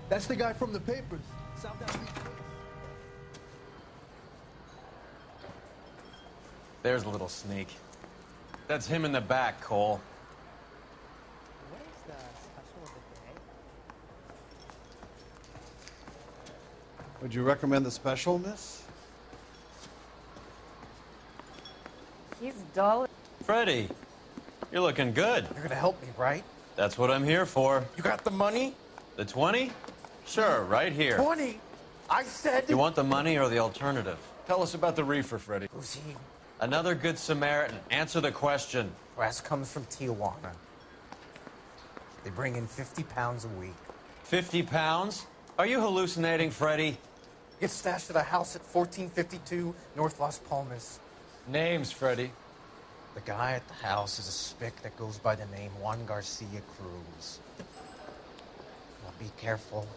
That's the guy from the papers. South Africa. There's a little sneak. That's him in the back, Cole. What is the special of the day? Would you recommend the special, miss? He's dull. Freddie, you're looking good. You're gonna help me, right? That's what I'm here for. You got the money? The 20? Sure, right here. 20? I said... You want the money or the alternative? Tell us about the reefer, Freddie. Who's he? Another good Samaritan. Answer the question. Brass comes from Tijuana. They bring in 50 pounds a week. 50 pounds? Are you hallucinating, Freddie? Gets stashed at a house at 1452 North Las Palmas. Names, Freddie. The guy at the house is a spick that goes by the name Juan Garcia Cruz. Now be careful.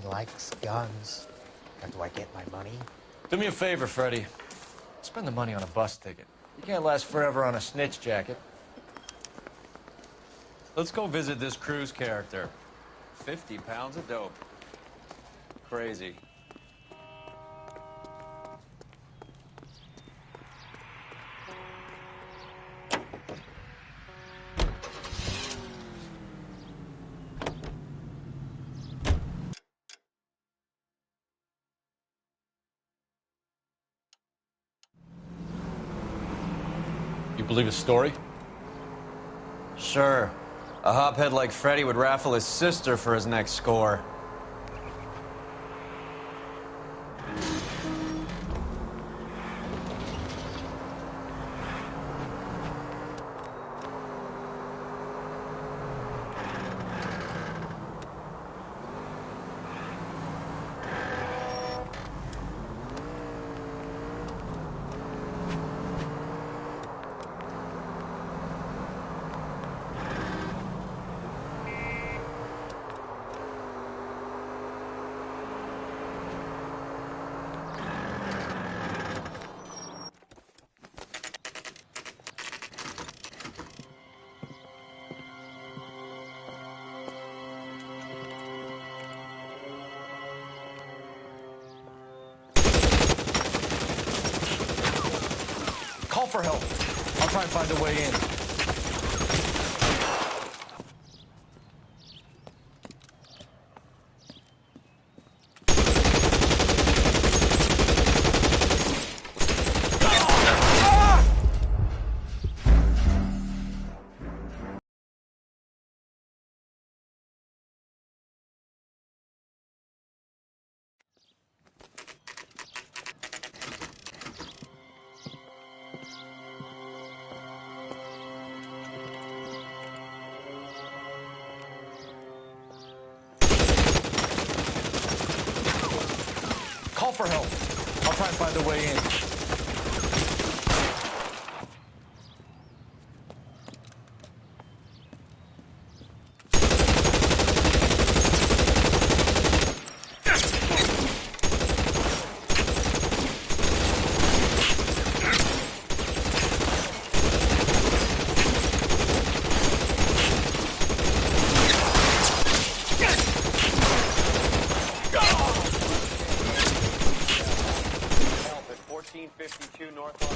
He likes guns. Now, do I get my money? Do me a favor, Freddie. Spend the money on a bus ticket. You can't last forever on a snitch jacket. Let's go visit this Cruz character. 50 pounds of dope. Crazy. You believe his story? Sure. A hophead like Freddie would raffle his sister for his next score. Call for help. I'll try and find a way in. Call for help. I'll try and find a way in. Help at 1452 North Las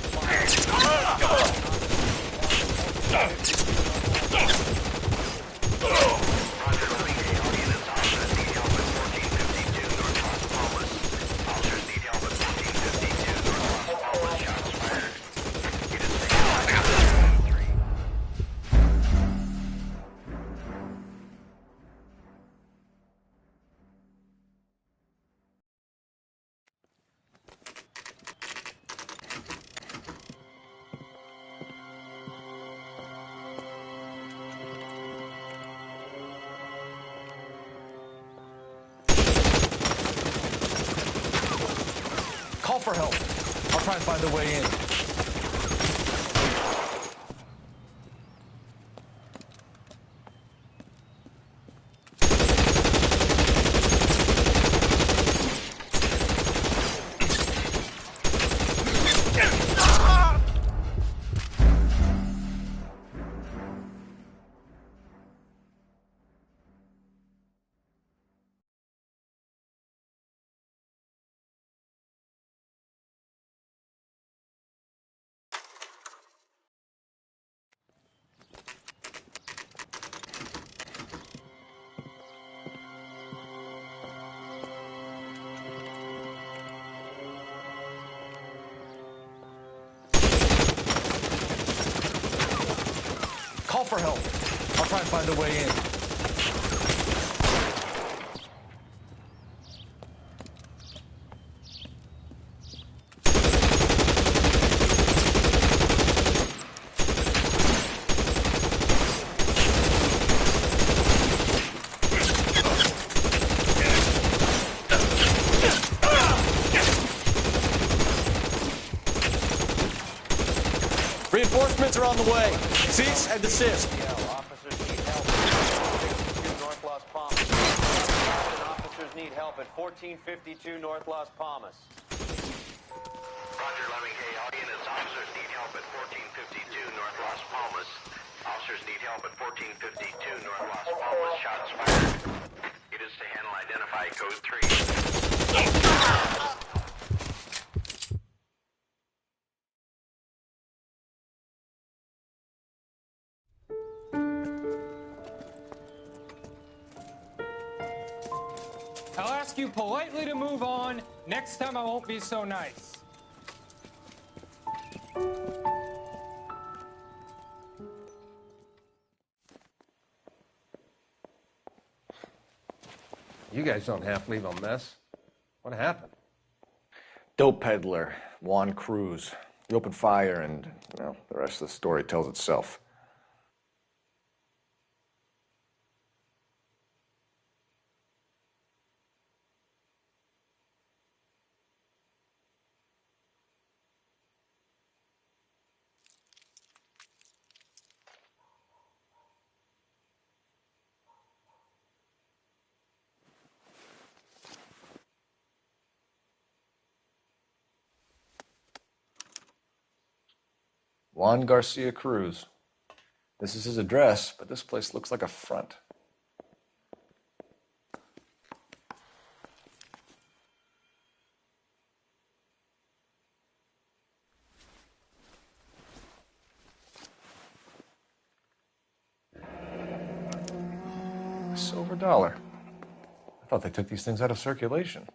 Call for help. I'll try and find a way in. Call for help. I'll try and find a way in. Reinforcements are on the way. Cease and desist. Officers need help. 1452 North Las Palmas. Officers need help at 1452 North Las Palmas. Roger, Lemming. Hey, all units. Officers need help at 1452 North Las Palmas. Officers need help at 1452 North Las Palmas. Shots fired. It is to handle identify code 3. I'll ask you politely to move on. Next time I won't be so nice. You guys don't half leave a mess. What happened? Dope peddler, Juan Cruz. He opened fire and, well, the rest of the story tells itself. Juan Garcia Cruz. This is his address, but this place looks like a front. A silver dollar. I thought they took these things out of circulation.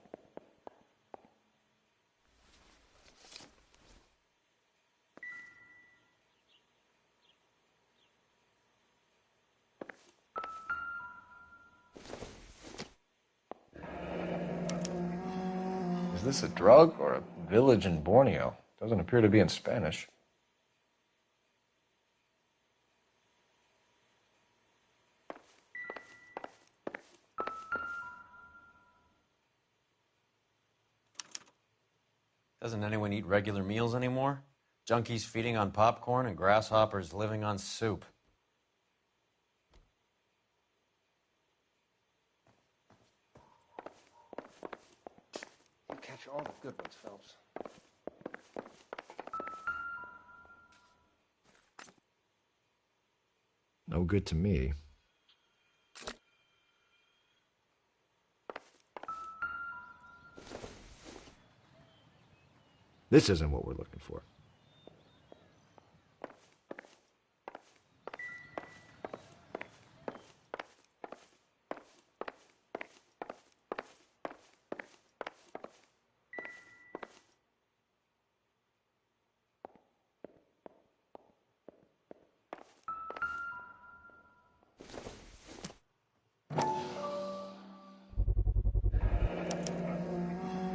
Is this a drug or a village in Borneo? Doesn't appear to be in Spanish. Doesn't anyone eat regular meals anymore? Junkies feeding on popcorn and grasshoppers living on soup. You catch all the good ones, Phelps. No good to me. This isn't what we're looking for.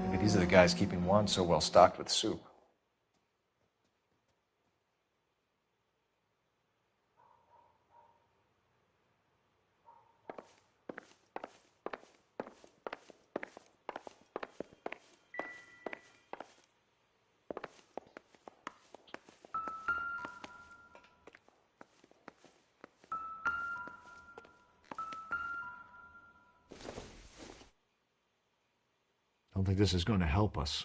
Maybe these are the guys keeping Juan so well stocked with soup. I don't think this is going to help us.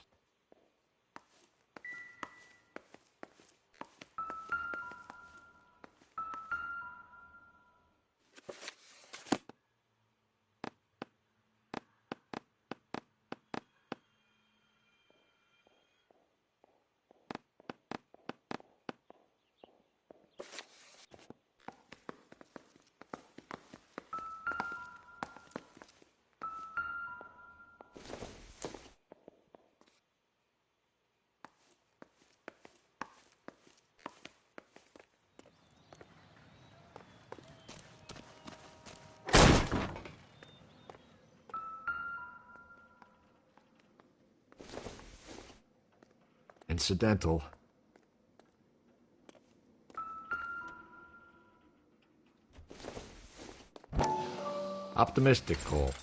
incidental. Optimistic, Cole.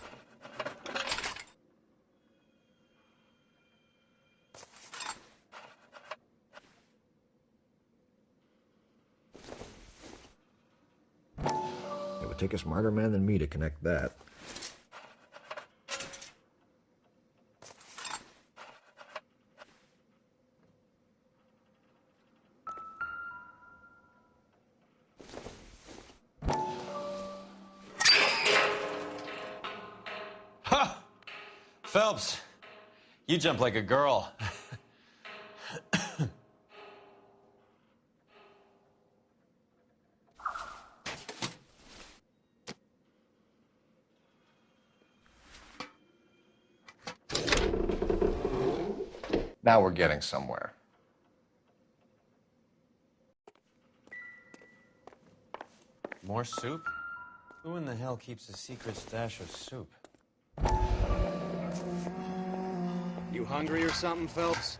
It would take a smarter man than me to connect that. Ha! Phelps, you jump like a girl. Now we're getting somewhere. More soup? Who in the hell keeps a secret stash of soup? You hungry or something, Phelps?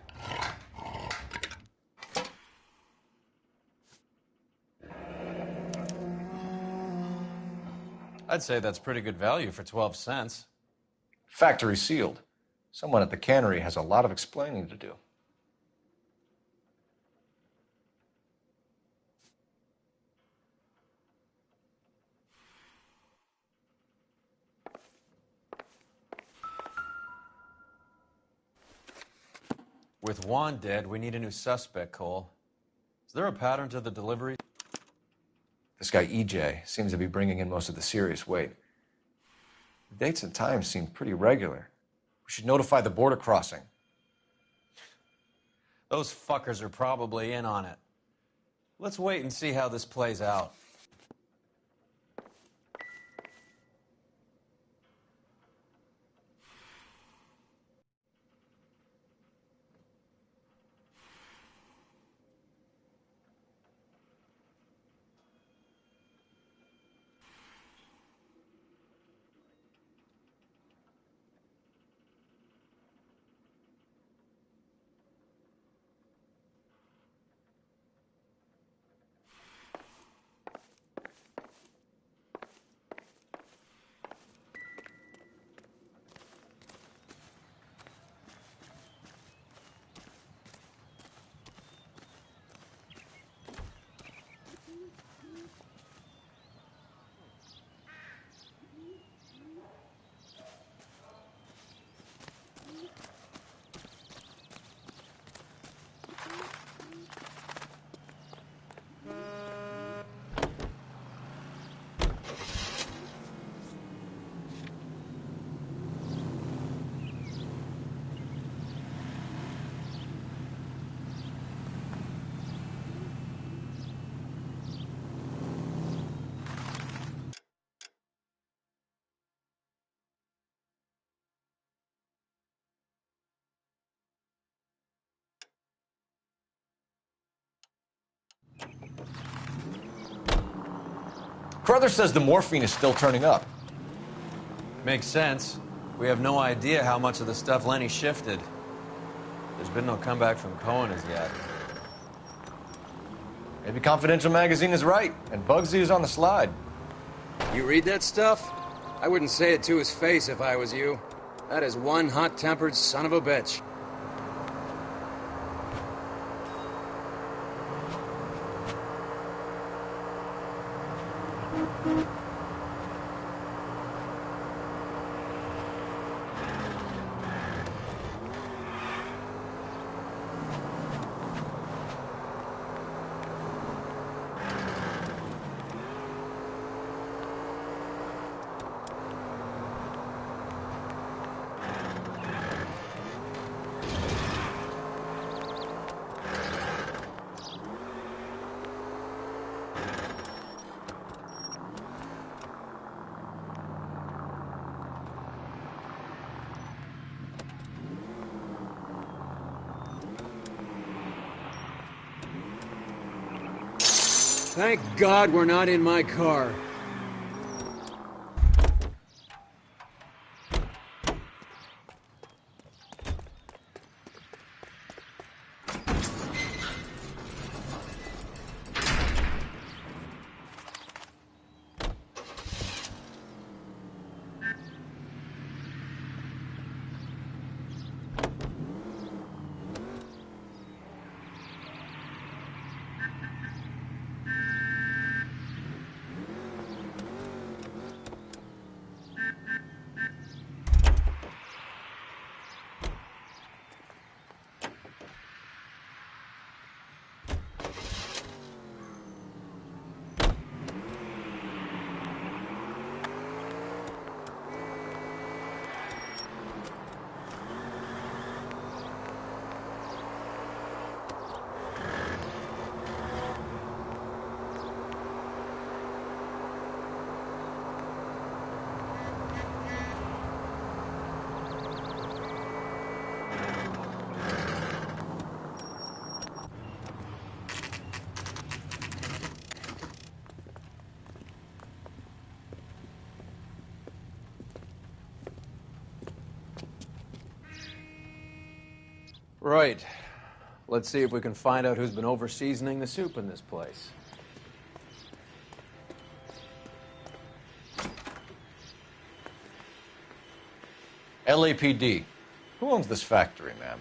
I'd say that's pretty good value for 12 cents. Factory sealed. Someone at the cannery has a lot of explaining to do. With Juan dead, we need a new suspect, Cole. Is there a pattern to the delivery? This guy EJ seems to be bringing in most of the serious weight. The dates and times seem pretty regular. We should notify the border crossing. Those fuckers are probably in on it. Let's wait and see how this plays out. Crowther says the morphine is still turning up. Makes sense. We have no idea how much of the stuff Lenny shifted. There's been no comeback from Cohen as yet. Maybe Confidential Magazine is right, and Bugsy is on the slide. You read that stuff? I wouldn't say it to his face if I was you. That is one hot-tempered son of a bitch. Thank God we're not in my car. Right. Let's see if we can find out who's been over-seasoning the soup in this place. LAPD. Who owns this factory, ma'am?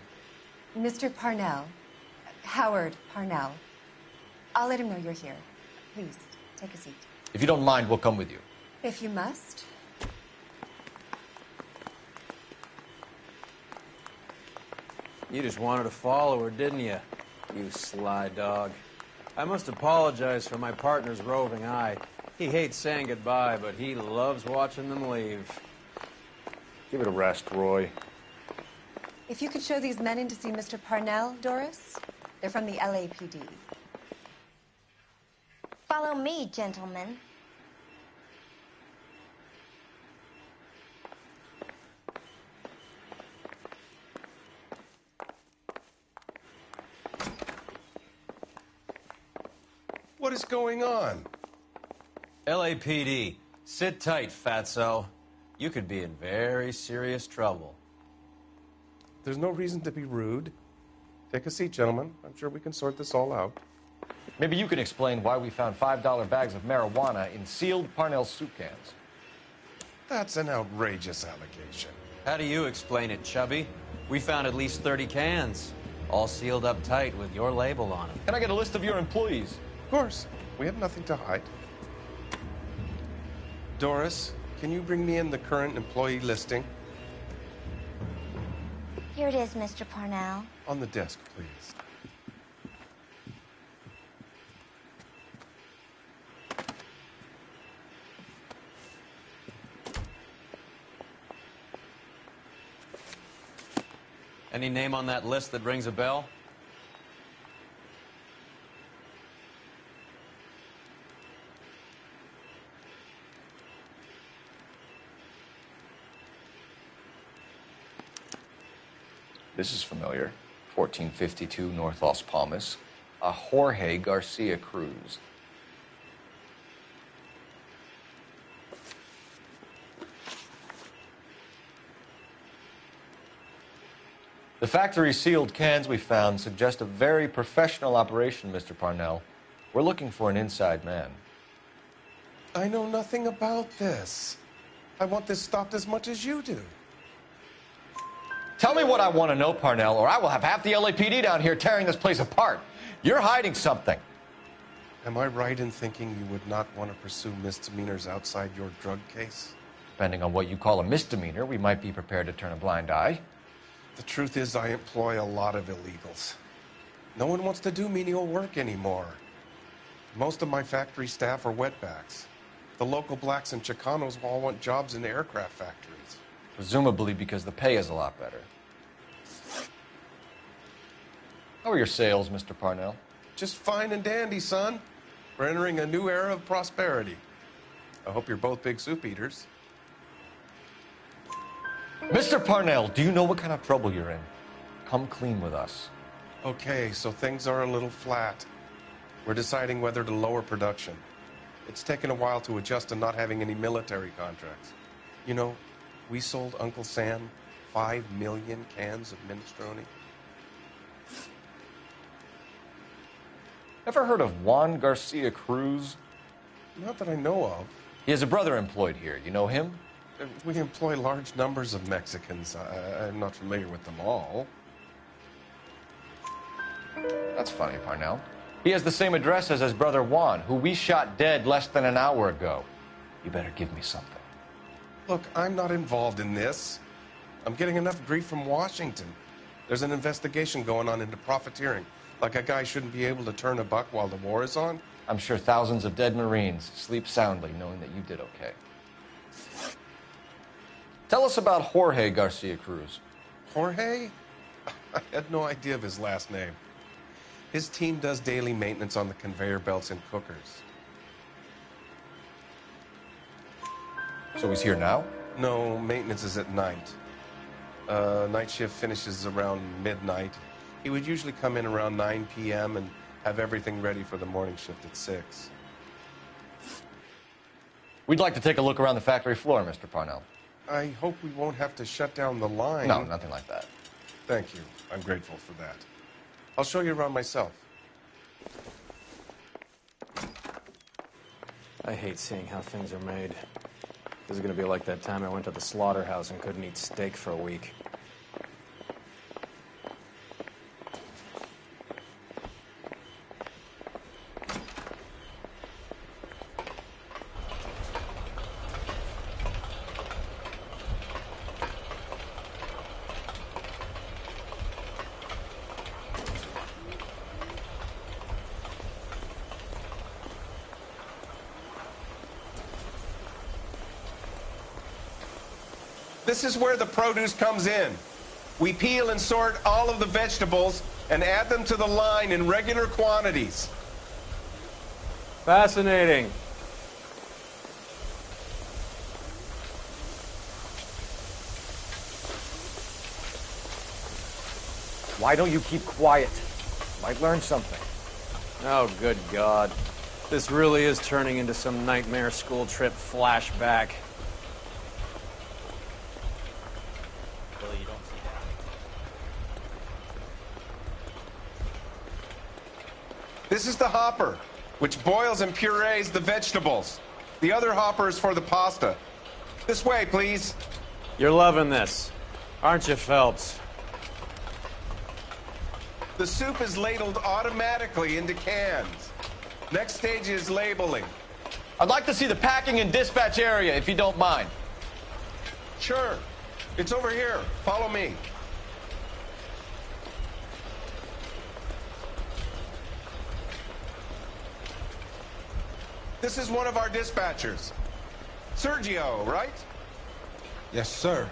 Mr. Parnell. Howard Parnell. I'll let him know you're here. Please, take a seat. If you don't mind, we'll come with you. If you must. You just wanted to follow her, didn't you? You sly dog. I must apologize for my partner's roving eye. He hates saying goodbye, but he loves watching them leave. Give it a rest, Roy. If you could show these men in to see Mr. Parnell, Doris. They're from the LAPD. Follow me, gentlemen. What is going on? LAPD, sit tight, fatso. You could be in very serious trouble. There's no reason to be rude. Take a seat, gentlemen. I'm sure we can sort this all out. Maybe you can explain why we found $5 bags of marijuana in sealed Parnell soup cans. That's an outrageous allegation. How do you explain it, Chubby? We found at least 30 cans, all sealed up tight with your label on them. Can I get a list of your employees? Of course. We have nothing to hide. Doris, can you bring me in the current employee listing? Here it is, Mr. Parnell. On the desk, please. Any name on that list that rings a bell? This is familiar. 1452 North Las Palmas. A Jorge Garcia Cruz. The factory sealed cans we found suggest a very professional operation, Mr. Parnell. We're looking for an inside man. I know nothing about this. I want this stopped as much as you do. Tell me what I want to know, Parnell, or I will have half the LAPD down here tearing this place apart. You're hiding something. Am I right in thinking you would not want to pursue misdemeanors outside your drug case? Depending on what you call a misdemeanor, we might be prepared to turn a blind eye. The truth is, I employ a lot of illegals. No one wants to do menial work anymore. Most of my factory staff are wetbacks. The local blacks and Chicanos all want jobs in aircraft factories. Presumably because the pay is a lot better. How are your sales, Mr. Parnell? Just fine and dandy, son. We're entering a new era of prosperity. I hope you're both big soup eaters. Mr. Parnell, do you know what kind of trouble you're in? Come clean with us. Okay, so things are a little flat. We're deciding whether to lower production. It's taken a while to adjust to not having any military contracts. You know, we sold Uncle Sam 5 million cans of minestrone. Ever heard of Juan Garcia Cruz? Not that I know of. He has a brother employed here. You know him? We employ large numbers of Mexicans. I'm not familiar with them all. That's funny, Parnell. He has the same address as his brother Juan, who we shot dead less than an hour ago. You better give me something. Look, I'm not involved in this. I'm getting enough grief from Washington. There's an investigation going on into profiteering. Like a guy shouldn't be able to turn a buck while the war is on. I'm sure thousands of dead Marines sleep soundly knowing that you did okay. Tell us about Jorge Garcia Cruz. Jorge? I had no idea of his last name. His team does daily maintenance on the conveyor belts and cookers. So he's here now? No, maintenance is at night. Night shift finishes around midnight. He would usually come in around 9 p.m. and have everything ready for the morning shift at 6. We'd like to take a look around the factory floor, Mr. Parnell. I hope we won't have to shut down the line. No, nothing like that. Thank you. I'm grateful for that. I'll show you around myself. I hate seeing how things are made. This is gonna be like that time I went to the slaughterhouse and couldn't eat steak for a week. This is where the produce comes in. We peel and sort all of the vegetables and add them to the line in regular quantities. Fascinating. Why don't you keep quiet? Might learn something. Oh, good God. This really is turning into some nightmare school trip flashback. Billy, you don't see that. This is the hopper, which boils and purees the vegetables. The other hopper is for the pasta. This way, please. You're loving this, aren't you, Phelps? The soup is ladled automatically into cans. Next stage is labeling. I'd like to see the packing and dispatch area, if you don't mind. Sure. It's over here. Follow me. This is one of our dispatchers. Sergio, right? Yes, sir.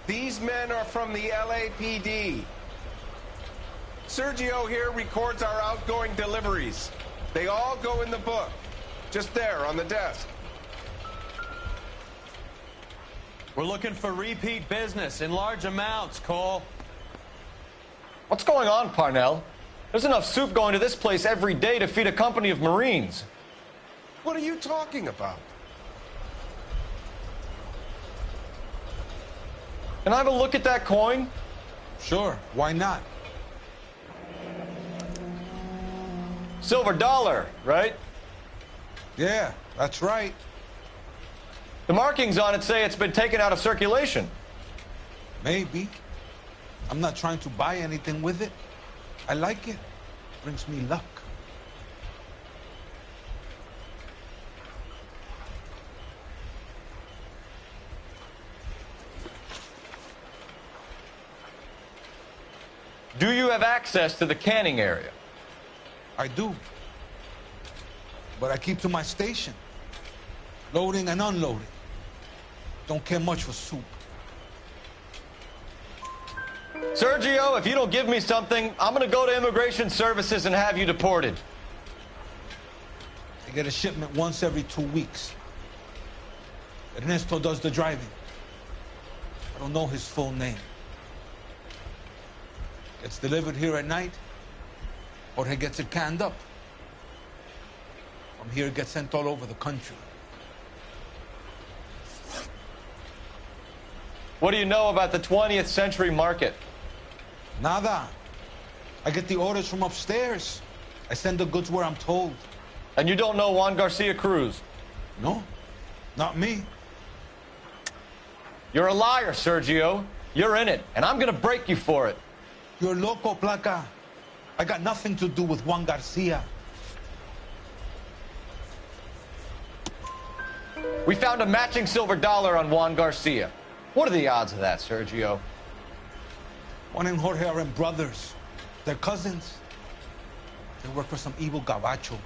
These men are from the LAPD. Sergio here records our outgoing deliveries. They all go in the book. Just there on the desk. We're looking for repeat business in large amounts, Cole. What's going on, Parnell? There's enough soup going to this place every day to feed a company of Marines. What are you talking about? Can I have a look at that coin? Sure, why not? Silver dollar, right? Yeah, that's right. The markings on it say it's been taken out of circulation. Maybe. I'm not trying to buy anything with it. I like it. Brings me luck. Do you have access to the canning area? I do. But I keep to my station. Loading and unloading. Don't care much for soup. Sergio, if you don't give me something, I'm gonna go to Immigration Services and have you deported. I get a shipment once every 2 weeks. Ernesto does the driving. I don't know his full name. Gets delivered here at night, or he gets it canned up. From here, it gets sent all over the country. What do you know about the 20th century market? Nada. I get the orders from upstairs. I send the goods where I'm told. And you don't know Juan Garcia Cruz? No, not me. You're a liar, Sergio. You're in it, and I'm gonna break you for it. You're loco, Placa. I got nothing to do with Juan Garcia. We found a matching silver dollar on Juan Garcia. What are the odds of that, Sergio? Juan and Jorge are brothers. They're cousins. They work for some evil gabacho.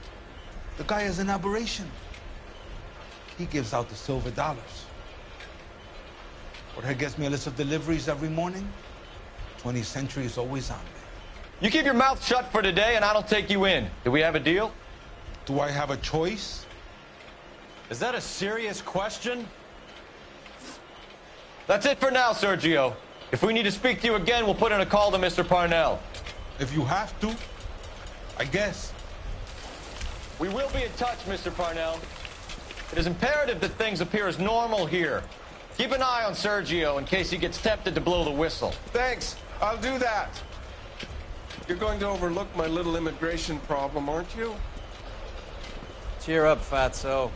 The guy is an aberration. He gives out the silver dollars. Jorge gets me a list of deliveries every morning. 20th Century is always on there. You keep your mouth shut for today, and I don't take you in. Do we have a deal? Do I have a choice? Is that a serious question? That's it for now, Sergio. If we need to speak to you again, we'll put in a call to Mr. Parnell. If you have to, I guess. We will be in touch, Mr. Parnell. It is imperative that things appear as normal here. Keep an eye on Sergio in case he gets tempted to blow the whistle. Thanks. I'll do that. You're going to overlook my little immigration problem, aren't you? Cheer up, fatso.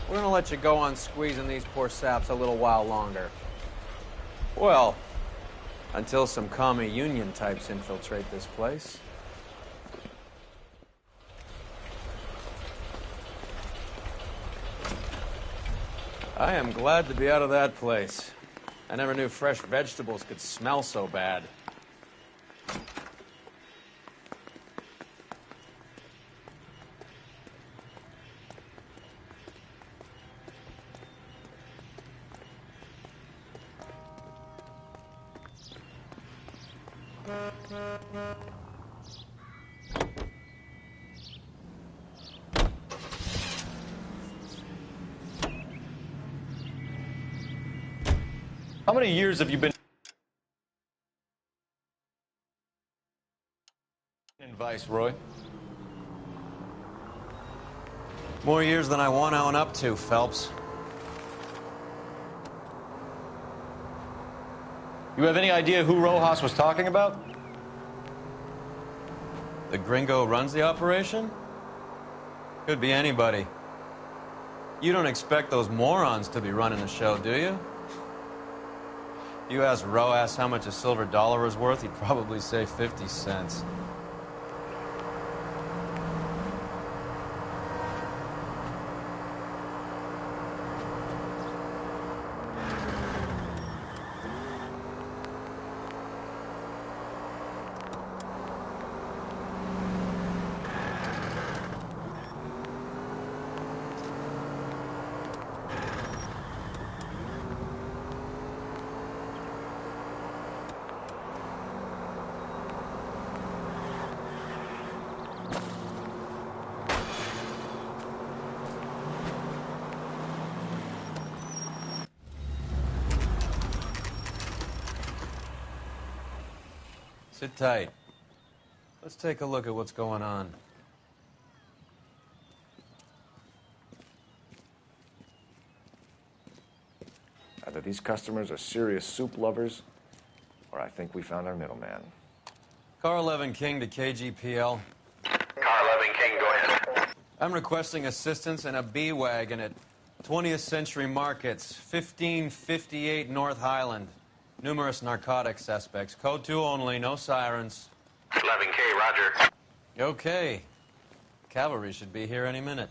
We're gonna let you go on squeezing these poor saps a little while longer. Well, until some commie union types infiltrate this place. I am glad to be out of that place. I never knew fresh vegetables could smell so bad. How many years have you been in Viceroy? More years than I want to own up to, Phelps. You have any idea who Rojas was talking about? The gringo runs the operation? Could be anybody. You don't expect those morons to be running the show, do you? You ask Rojas how much a silver dollar is worth, he'd probably say 50 cents. Sit tight. Let's take a look at what's going on. Either these customers are serious soup lovers, or I think we found our middleman. Car 11 King to KGPL. Car 11 King, go ahead. I'm requesting assistance in a B-Wagon at 20th Century Markets, 1558 North Highland. Numerous narcotic suspects. Code 2 only, no sirens. 11K, roger. Okay. Cavalry should be here any minute.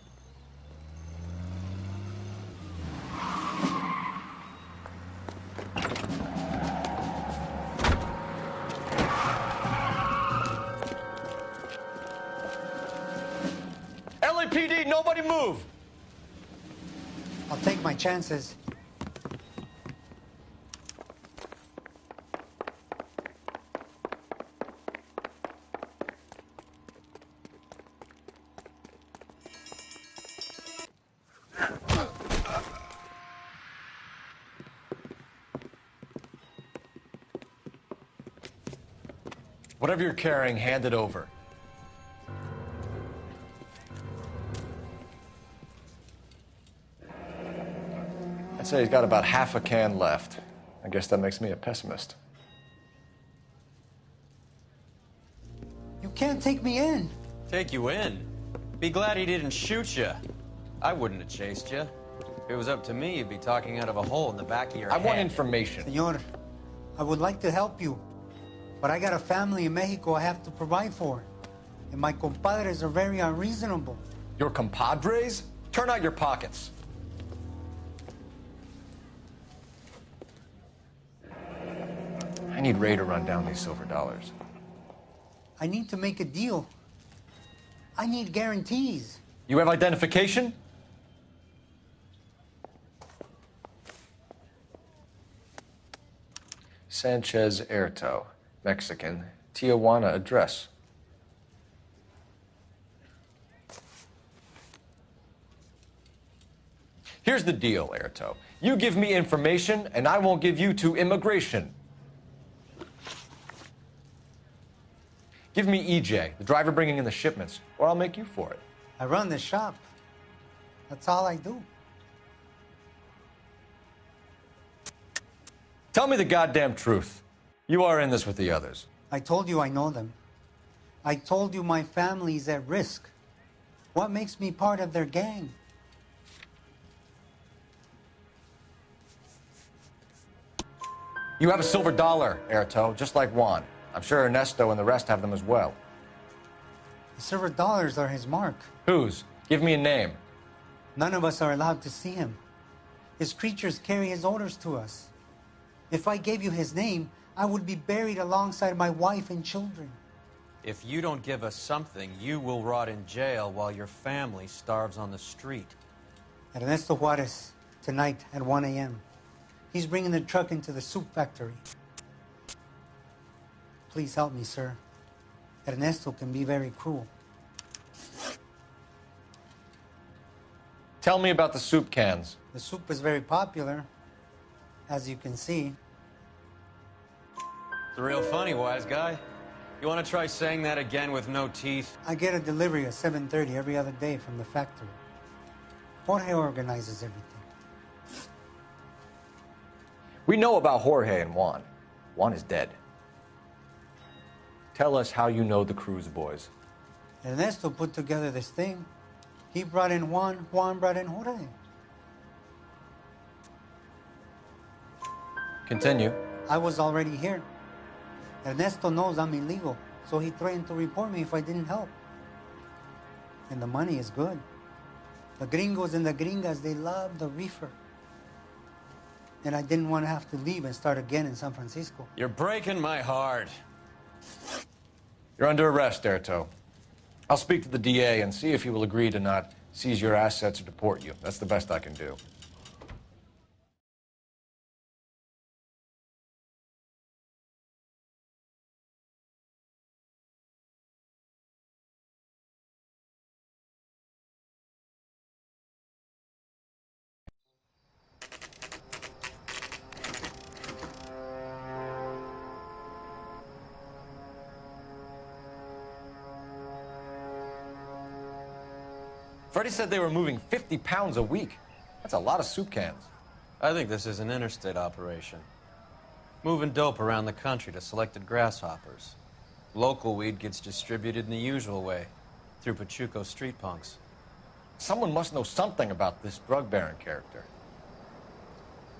LAPD, nobody move! I'll take my chances. Whatever you're carrying, hand it over. I'd say he's got about half a can left. I guess that makes me a pessimist. You can't take me in. Take you in? Be glad he didn't shoot you. I wouldn't have chased you. If it was up to me, you'd be talking out of a hole in the back of your head. I want information. Senor, I would like to help you, but I got a family in Mexico I have to provide for. And my compadres are very unreasonable. Your compadres? Turn out your pockets. I need Ray to run down these silver dollars. I need to make a deal. I need guarantees. You have identification? Sanchez Erto, Mexican, Tijuana address. Here's the deal, Erto. You give me information, and I won't give you to immigration. Give me EJ, the driver bringing in the shipments, or I'll make you for it. I run the shop. That's all I do. Tell me the goddamn truth. You are in this with the others. I told you I know them. I told you my family's at risk. What makes me part of their gang? You have a silver dollar, Erto, just like Juan. I'm sure Ernesto and the rest have them as well. The silver dollars are his mark. Whose? Give me a name. None of us are allowed to see him. His creatures carry his orders to us. If I gave you his name, I would be buried alongside my wife and children. If you don't give us something, you will rot in jail while your family starves on the street. Ernesto Juarez, tonight at 1 a.m. He's bringing the truck into the soup factory. Please help me, sir. Ernesto can be very cruel. Tell me about the soup cans. The soup is very popular, as you can see. It's real funny, wise guy. You want to try saying that again with no teeth? I get a delivery at 7:30 every other day from the factory. Jorge organizes everything. We know about Jorge and Juan. Juan is dead. Tell us how you know the Cruz boys. Ernesto put together this thing. He brought in Juan, Juan brought in Jorge. Continue. I was already here. Ernesto knows I'm illegal, so he threatened to report me if I didn't help. And the money is good. The gringos and the gringas, they love the reefer. And I didn't want to have to leave and start again in San Francisco. You're breaking my heart. You're under arrest, Erto. I'll speak to the DA and see if he will agree to not seize your assets or deport you. That's the best I can do. Freddie said they were moving 50 pounds a week. That's a lot of soup cans. I think this is an interstate operation. Moving dope around the country to selected grasshoppers. Local weed gets distributed in the usual way, through Pachuco street punks. Someone must know something about this drug baron character.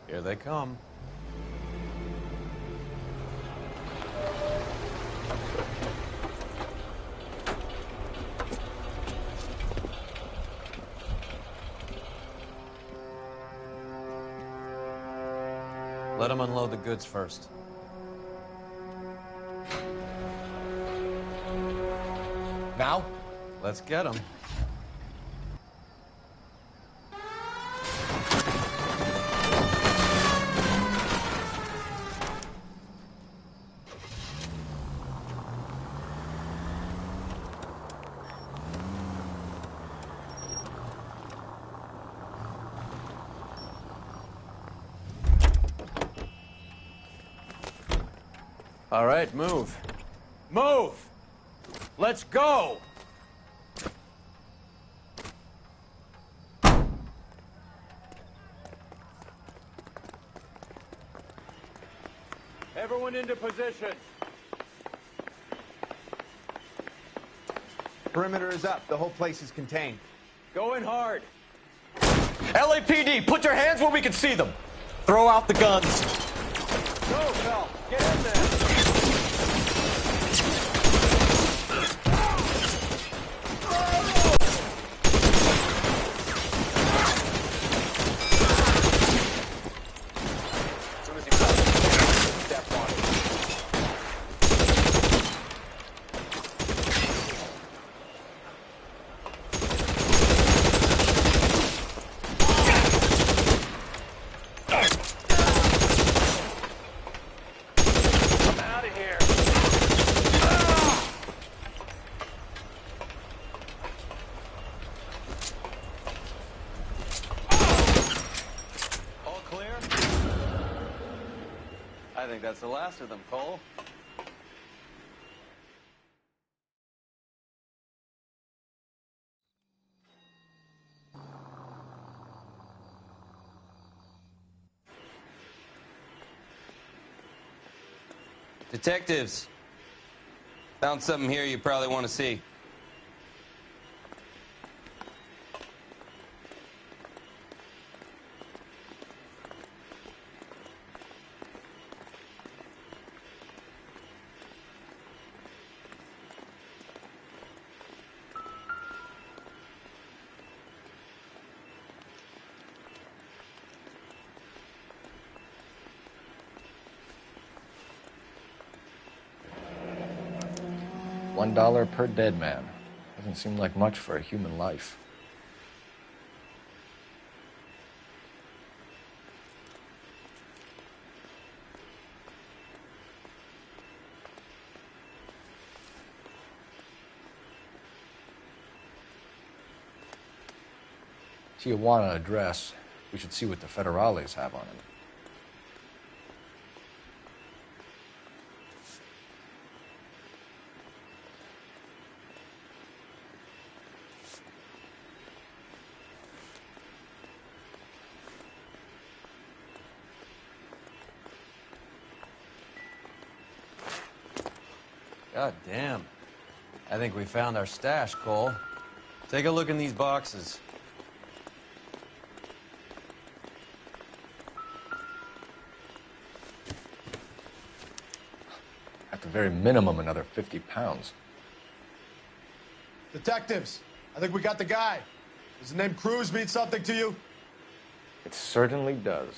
Here they come. Let them unload the goods first. Now? Let's get them. All right, move. Move! Let's go! Everyone into position. Perimeter is up. The whole place is contained. Going hard. LAPD, put your hands where we can see them. Throw out the guns. Go, Phil. Get in there. I think that's the last of them, Cole. Detectives, found something here you probably want to see. $1 per dead man. Doesn't seem like much for a human life. Tijuana address. We should see what the federales have on it. God damn. I think we found our stash, Cole. Take a look in these boxes. At the very minimum, another 50 pounds. Detectives, I think we got the guy. Does the name Cruz mean something to you? It certainly does.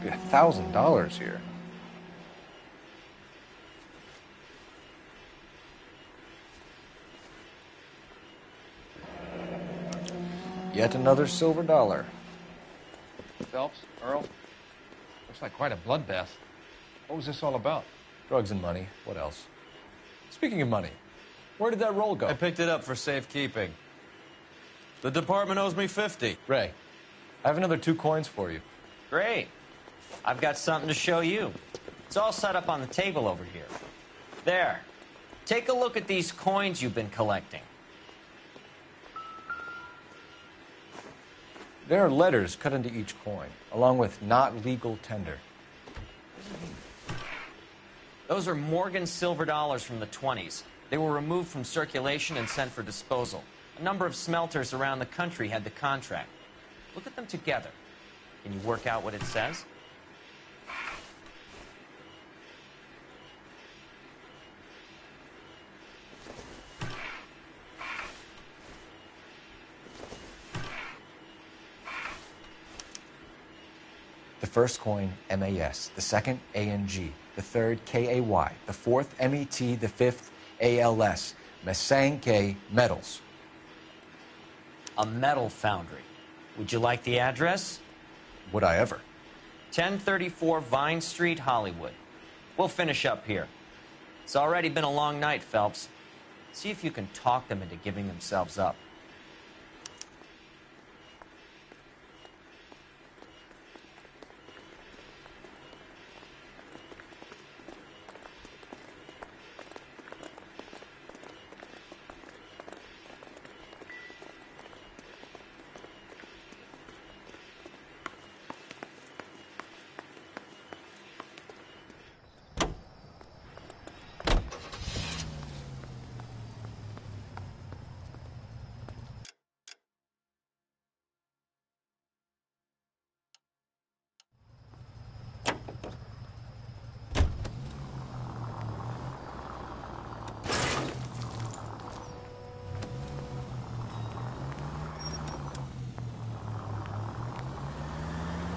Must be $1,000 here. Yet another silver dollar. Phelps, Earl, looks like quite a bloodbath. What was this all about? Drugs and money. What else? Speaking of money, where did that roll go? I picked it up for safekeeping. The department owes me 50. Ray, I have another 2 coins for you. Great. I've got something to show you. It's all set up on the table over here. There. Take a look at these coins you've been collecting. There are letters cut into each coin, along with not legal tender. Those are Morgan silver dollars from the 20s. They were removed from circulation and sent for disposal. A number of smelters around the country had the contract. Look at them together. Can you work out what it says? The first coin, MAS. The second, ANG. The third, KAY. The fourth, MET. The fifth, ALS. Masanke Metals. A metal foundry. Would you like the address? Would I ever? 1034 Vine Street, Hollywood. We'll finish up here. It's already been a long night, Phelps. See if you can talk them into giving themselves up.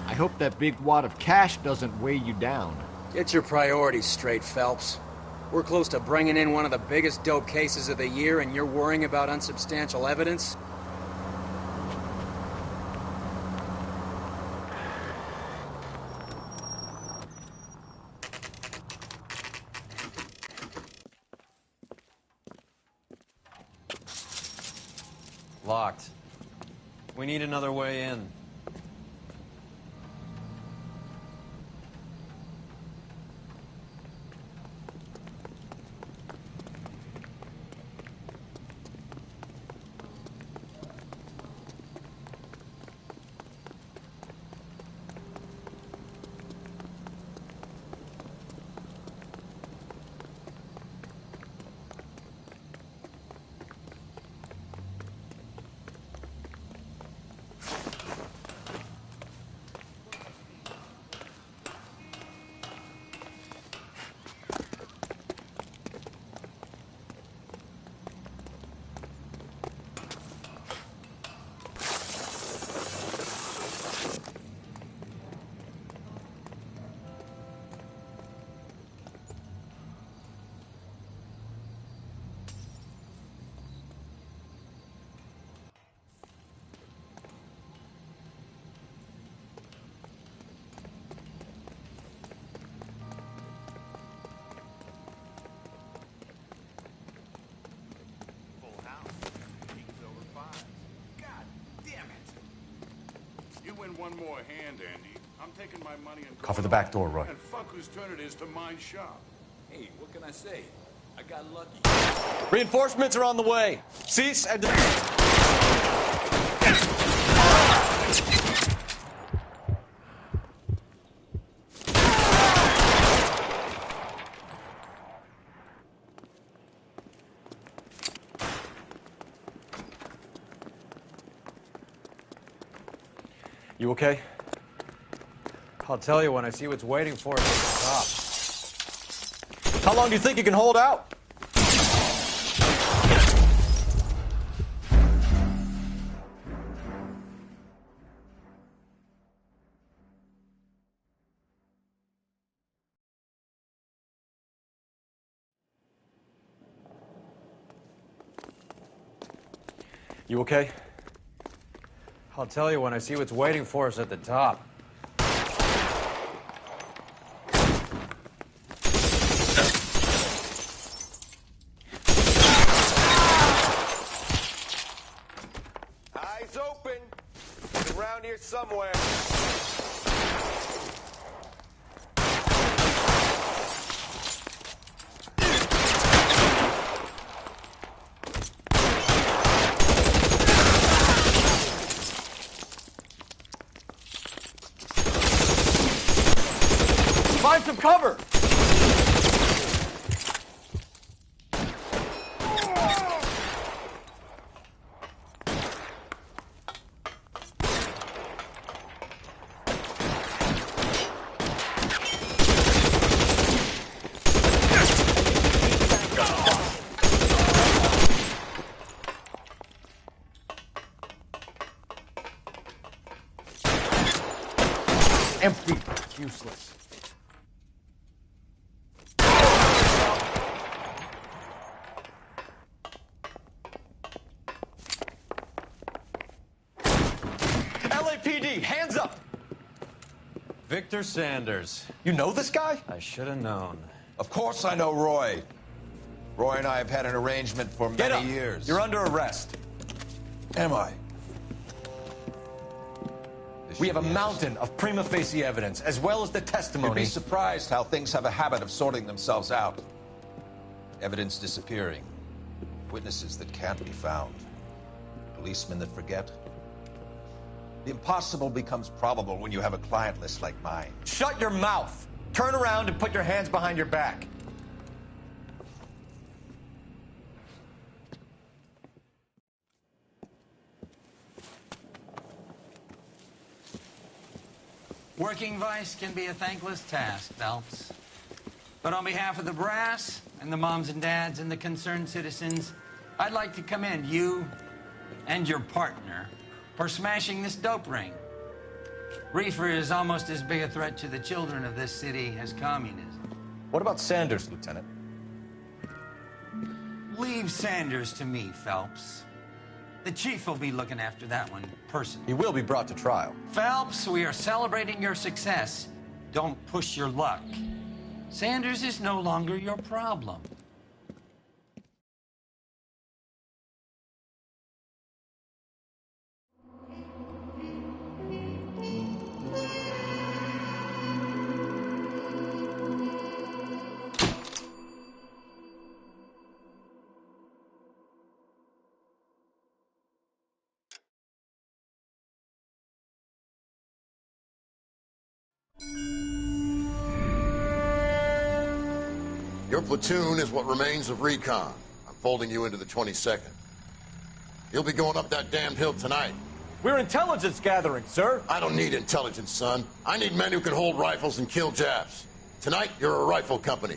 I hope that big wad of cash doesn't weigh you down. Get your priorities straight, Phelps. We're close to bringing in one of the biggest dope cases of the year, and you're worrying about unsubstantial evidence? Locked. We need another way in. One more hand, Andy. I'm taking my money and Cover the back door, Roy. And fuck whose turn it is to mind shop. Hey, what can I say? I got lucky. Reinforcements are on the way. Cease and... You okay? I'll tell you when I see what's waiting for us at the top. How long do you think you can hold out? You okay? I'll tell you when I see what's waiting for us at the top. Eyes open. It's around here somewhere. Find some cover! Empty. It's useless. LAPD, hands up! Victor Sanders. You know this guy? I should have known. Of course I know Roy. Roy and I have had an arrangement for Get many up. years. You're under arrest. Am I? We have a mountain of prima facie evidence, as well as the You'd testimony. be surprised how things have a habit of sorting themselves out. Evidence disappearing. Witnesses that can't be found. Policemen that forget. The impossible becomes probable when you have a client list like mine. Shut your mouth! Turn around and put your hands behind your back. Working vice can be a thankless task, Phelps. But on behalf of the brass and the moms and dads and the concerned citizens, I'd like to commend you and your partner for smashing this dope ring. Reefer is almost as big a threat to the children of this city as communism. What about Sanders, Lieutenant? Leave Sanders to me, Phelps. The chief will be looking after that one personally. He will be brought to trial. Phelps, we are celebrating your success. Don't push your luck. Sanders is no longer your problem. Your platoon is what remains of recon. I'm folding you into the 22nd. You'll be going up that damned hill tonight. We're intelligence gathering, sir. I don't need intelligence, son. I need men who can hold rifles and kill Japs. Tonight, you're a rifle company.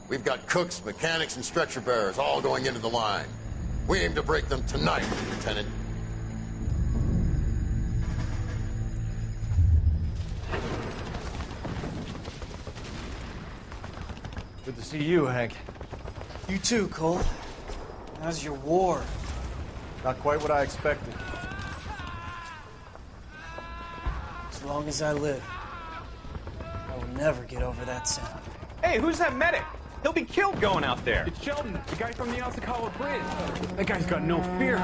We've got cooks, mechanics, and stretcher bearers all going into the line. We aim to break them tonight, Lieutenant. Good to see you, Hank. You too, Cole. How's your war? Not quite what I expected. As long as I live, I will never get over that sound. Hey, who's that medic? He'll be killed going out there. It's Sheldon, the guy from the Asakawa Bridge. That guy's got no fear.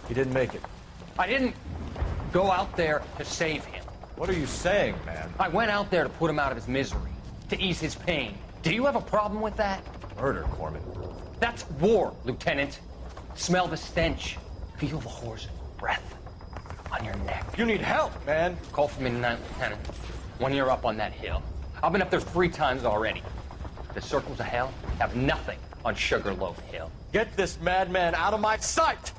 He didn't make it. I didn't go out there to save him. What are you saying, man? I went out there to put him out of his misery, to ease his pain. Do you have a problem with that? Murder, Corman. That's war, Lieutenant. Smell the stench. Feel the horse's breath on your neck. You need help, man. Call for me tonight, Lieutenant, when you're up on that hill. I've been up there 3 times already. The circles of hell have nothing on Sugarloaf Hill. Get this madman out of my sight!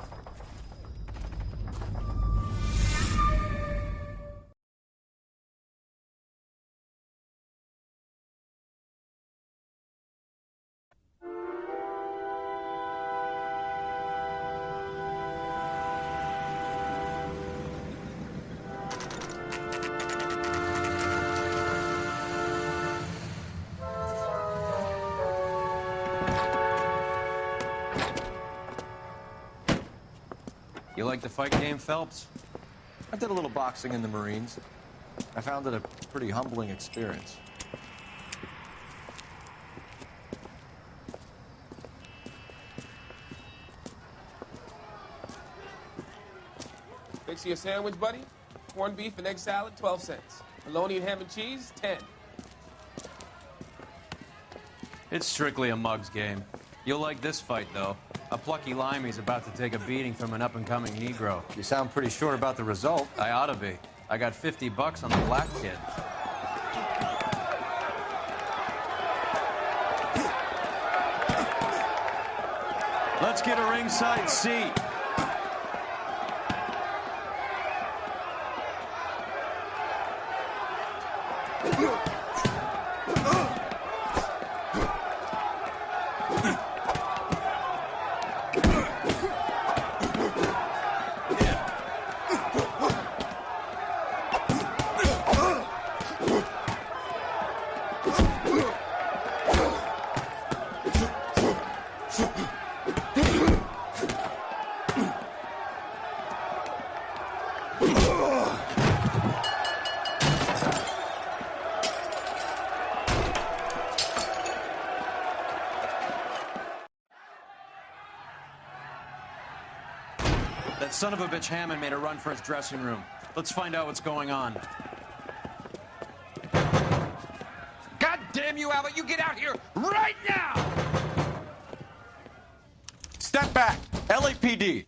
You like the fight game, Phelps? I did a little boxing in the Marines. I found it a pretty humbling experience. Fix you a sandwich, buddy? Corned beef and egg salad, 12 cents. Bologna and ham and cheese, 10. It's strictly a mug's game. You'll like this fight, though. A plucky limey's about to take a beating from an up-and-coming Negro. You sound pretty sure about the result. I ought to be. I got $50 on the black kid. Let's get a ringside seat. That son of a bitch Hammond made a run for his dressing room. Let's find out what's going on. God damn you, Albert! You get out here right now! Step back! LAPD!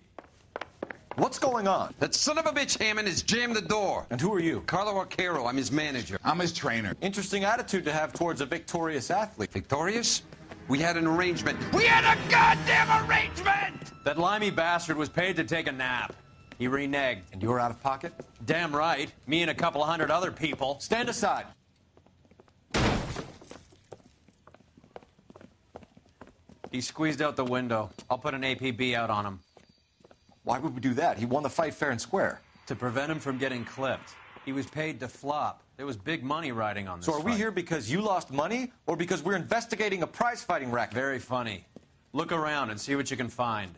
What's going on? That son of a bitch Hammond has jammed the door. And who are you? Carlo Arcaro. I'm his manager. I'm his trainer. Interesting attitude to have towards a victorious athlete. Victorious? We had an arrangement. We had a goddamn arrangement! That limey bastard was paid to take a nap. He reneged. And you were out of pocket? Damn right. Me and a couple of hundred other people. Stand aside. He squeezed out the window. I'll put an APB out on him. Why would we do that? He won the fight fair and square. To prevent him from getting clipped. He was paid to flop. There was big money riding on this So are we fight. here because you lost money or because we're investigating a prize-fighting racket? Very funny. Look around and see what you can find.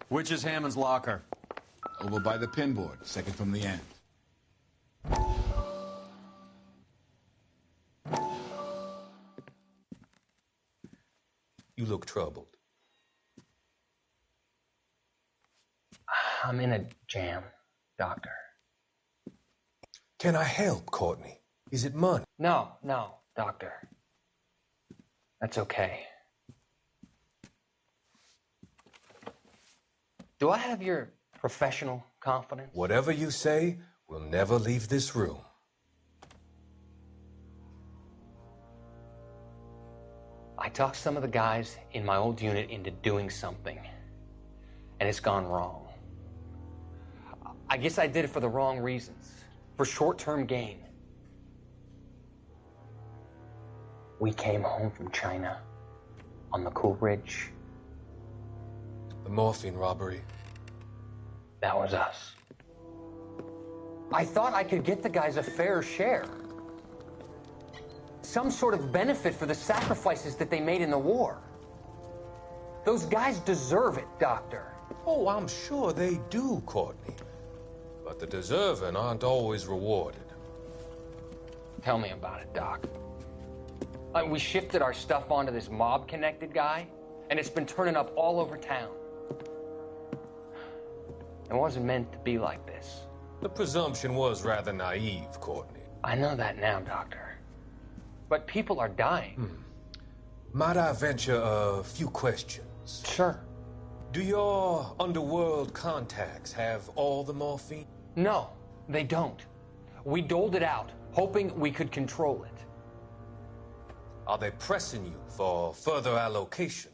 Which is Hammond's locker? Over by the pinboard, second from the end. You look troubled. I'm in a jam, Doctor. Can I help, Courtney? Is it money? No, doctor. That's okay. Do I have your professional confidence? Whatever you say, we'll never leave this room. I talked some of the guys in my old unit into doing something, and it's gone wrong. I guess I did it for the wrong reasons, for short-term gain. We came home from China on the Cool Ridge. The morphine robbery. That was us. I thought I could get the guys a fair share. Some sort of benefit for the sacrifices that they made in the war. Those guys deserve it, Doctor. Oh, I'm sure they do, Courtney. But the deserving aren't always rewarded. Tell me about it, Doc. We shifted our stuff onto this mob-connected guy, and it's been turning up all over town. It wasn't meant to be like this. The presumption was rather naive, Courtney. I know that now, Doctor. But people are dying. Might I venture a few questions? Sure. Do your underworld contacts have all the morphine? No, they don't. We doled it out, hoping we could control it. Are they pressing you for further allocation?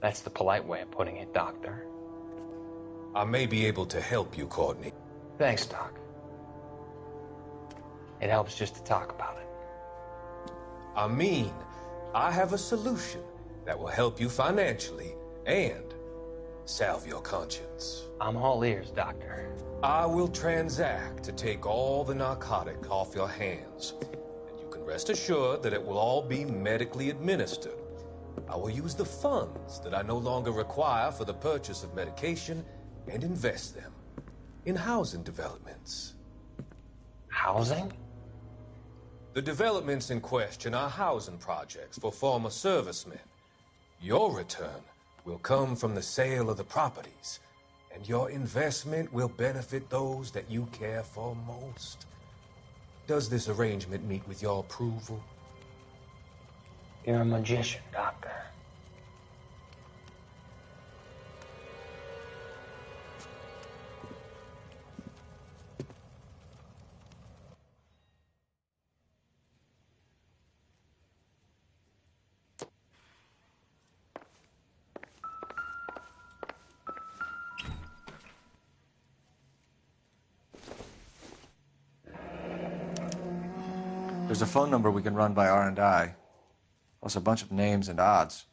That's the polite way of putting it, Doctor. I may be able to help you, Courtney. Thanks, Doc. It helps just to talk about it. I mean, I have a solution that will help you financially and salve your conscience. I'm all ears, Doctor. I will transact to take all the narcotic off your hands. And you can rest assured that it will all be medically administered. I will use the funds that I no longer require for the purchase of medication and invest them in housing developments. Housing? The developments in question are housing projects for former servicemen. Your return will come from the sale of the properties, and your investment will benefit those that you care for most. Does this arrangement meet with your approval? You're a magician, Doctor. There's a phone number we can run by R&I, plus a bunch of names and odds.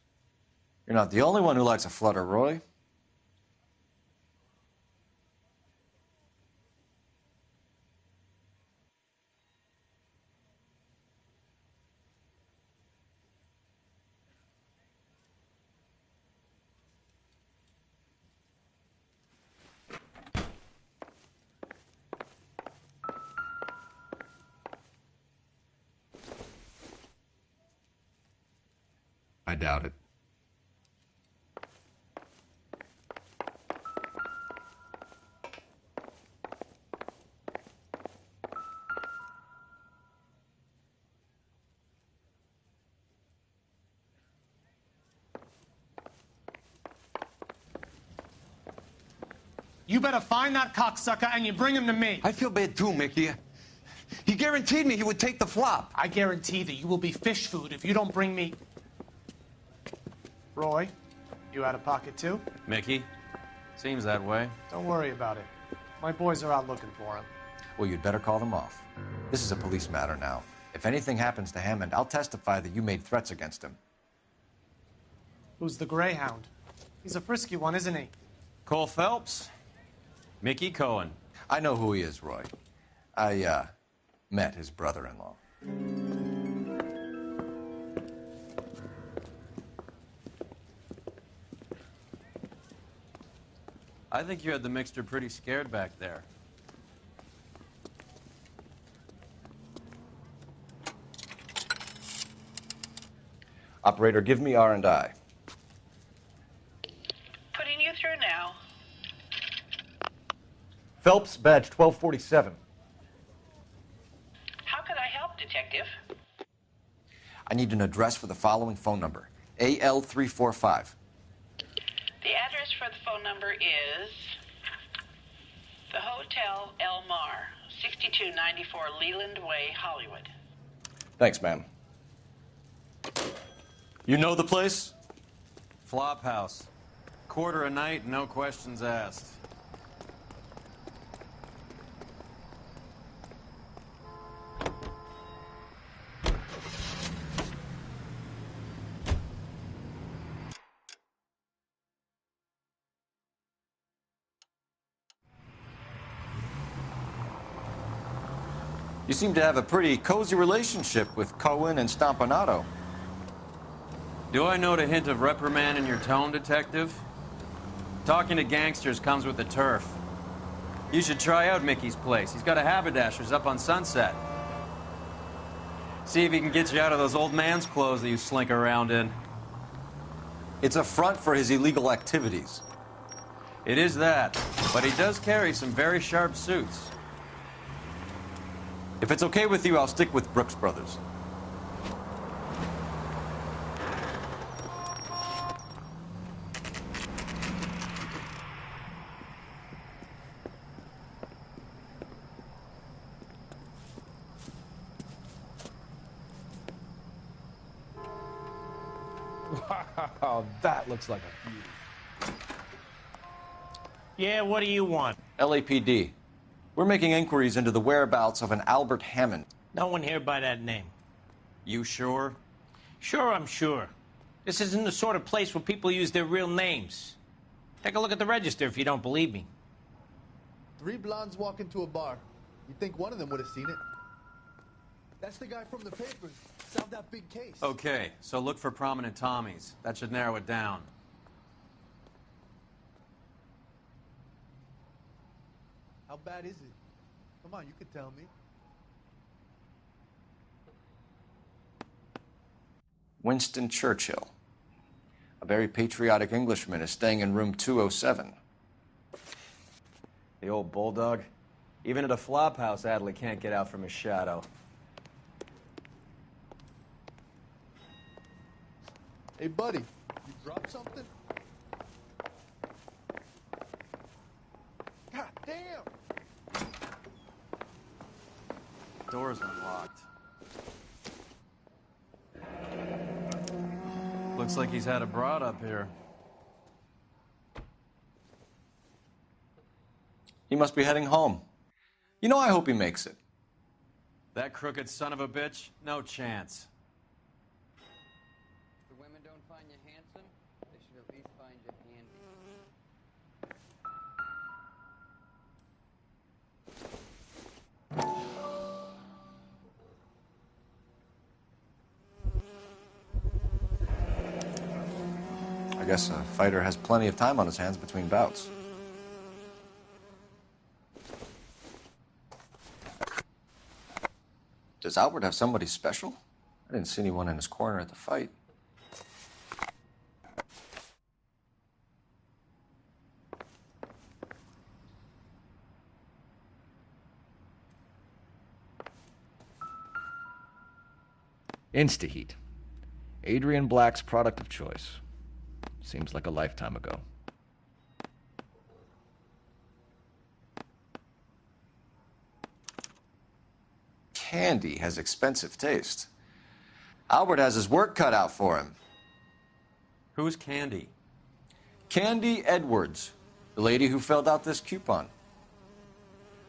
You're not the only one who likes a flutter, Roy. I doubt it. You better find that cocksucker and you bring him to me. I feel bad too, Mickey. He guaranteed me he would take the flop. I guarantee that you will be fish food if you don't bring me... Roy, you out of pocket too? Mickey? Seems that way. Don't worry about it. My boys are out looking for him. Well, you'd better call them off. This is a police matter now. If anything happens to Hammond, I'll testify that you made threats against him. Who's the Greyhound? He's a frisky one, isn't he? Cole Phelps? Mickey Cohen. I know who he is, Roy. I, met his brother-in-law. I think you had the mixture pretty scared back there. Operator, give me R&I. Putting you through now. Phelps, badge 1247. I need an address for the following phone number, AL345. The address for the phone number is the Hotel El Mar, 6294 Leland Way, Hollywood. Thanks, ma'am. You know the place? Flop house. Quarter a night, no questions asked. You seem to have a pretty cozy relationship with Cohen and Stompanato. Do I note a hint of reprimand in your tone, Detective? Talking to gangsters comes with the turf. You should try out Mickey's place. He's got a haberdasher's up on Sunset. See if he can get you out of those old man's clothes that you slink around in. It's a front for his illegal activities. It is that, but he does carry some very sharp suits. If it's okay with you, I'll stick with Brooks Brothers. Wow, that looks like a beauty. Yeah, what do you want? LAPD. We're making inquiries into the whereabouts of an Albert Hammond. No one here by that name. You sure? Sure, I'm sure. This isn't the sort of place where people use their real names. Take a look at the register if you don't believe me. 3 blondes walk into a bar. You'd think one of them would have seen it. That's the guy from the papers. Solved that big case. Okay, so look for prominent Tommies. That should narrow it down. How bad is it? Come on, you could tell me. Winston Churchill. A very patriotic Englishman is staying in room 207. The old bulldog. Even at a flop house, Adley can't get out from his shadow. Hey, buddy, you dropped something? God damn! Door's unlocked. Looks like he's had a broad up here. He must be heading home. You know, I hope he makes it. That crooked son of a bitch? No chance. If the women don't find you handsome, they should at least find you handy. I guess a fighter has plenty of time on his hands between bouts. Does Albert have somebody special? I didn't see anyone in his corner at the fight. Instaheat. Adrian Black's product of choice. Seems like a lifetime ago. Candy has expensive taste. Albert has his work cut out for him. Who's Candy? Candy Edwards, the lady who filled out this coupon.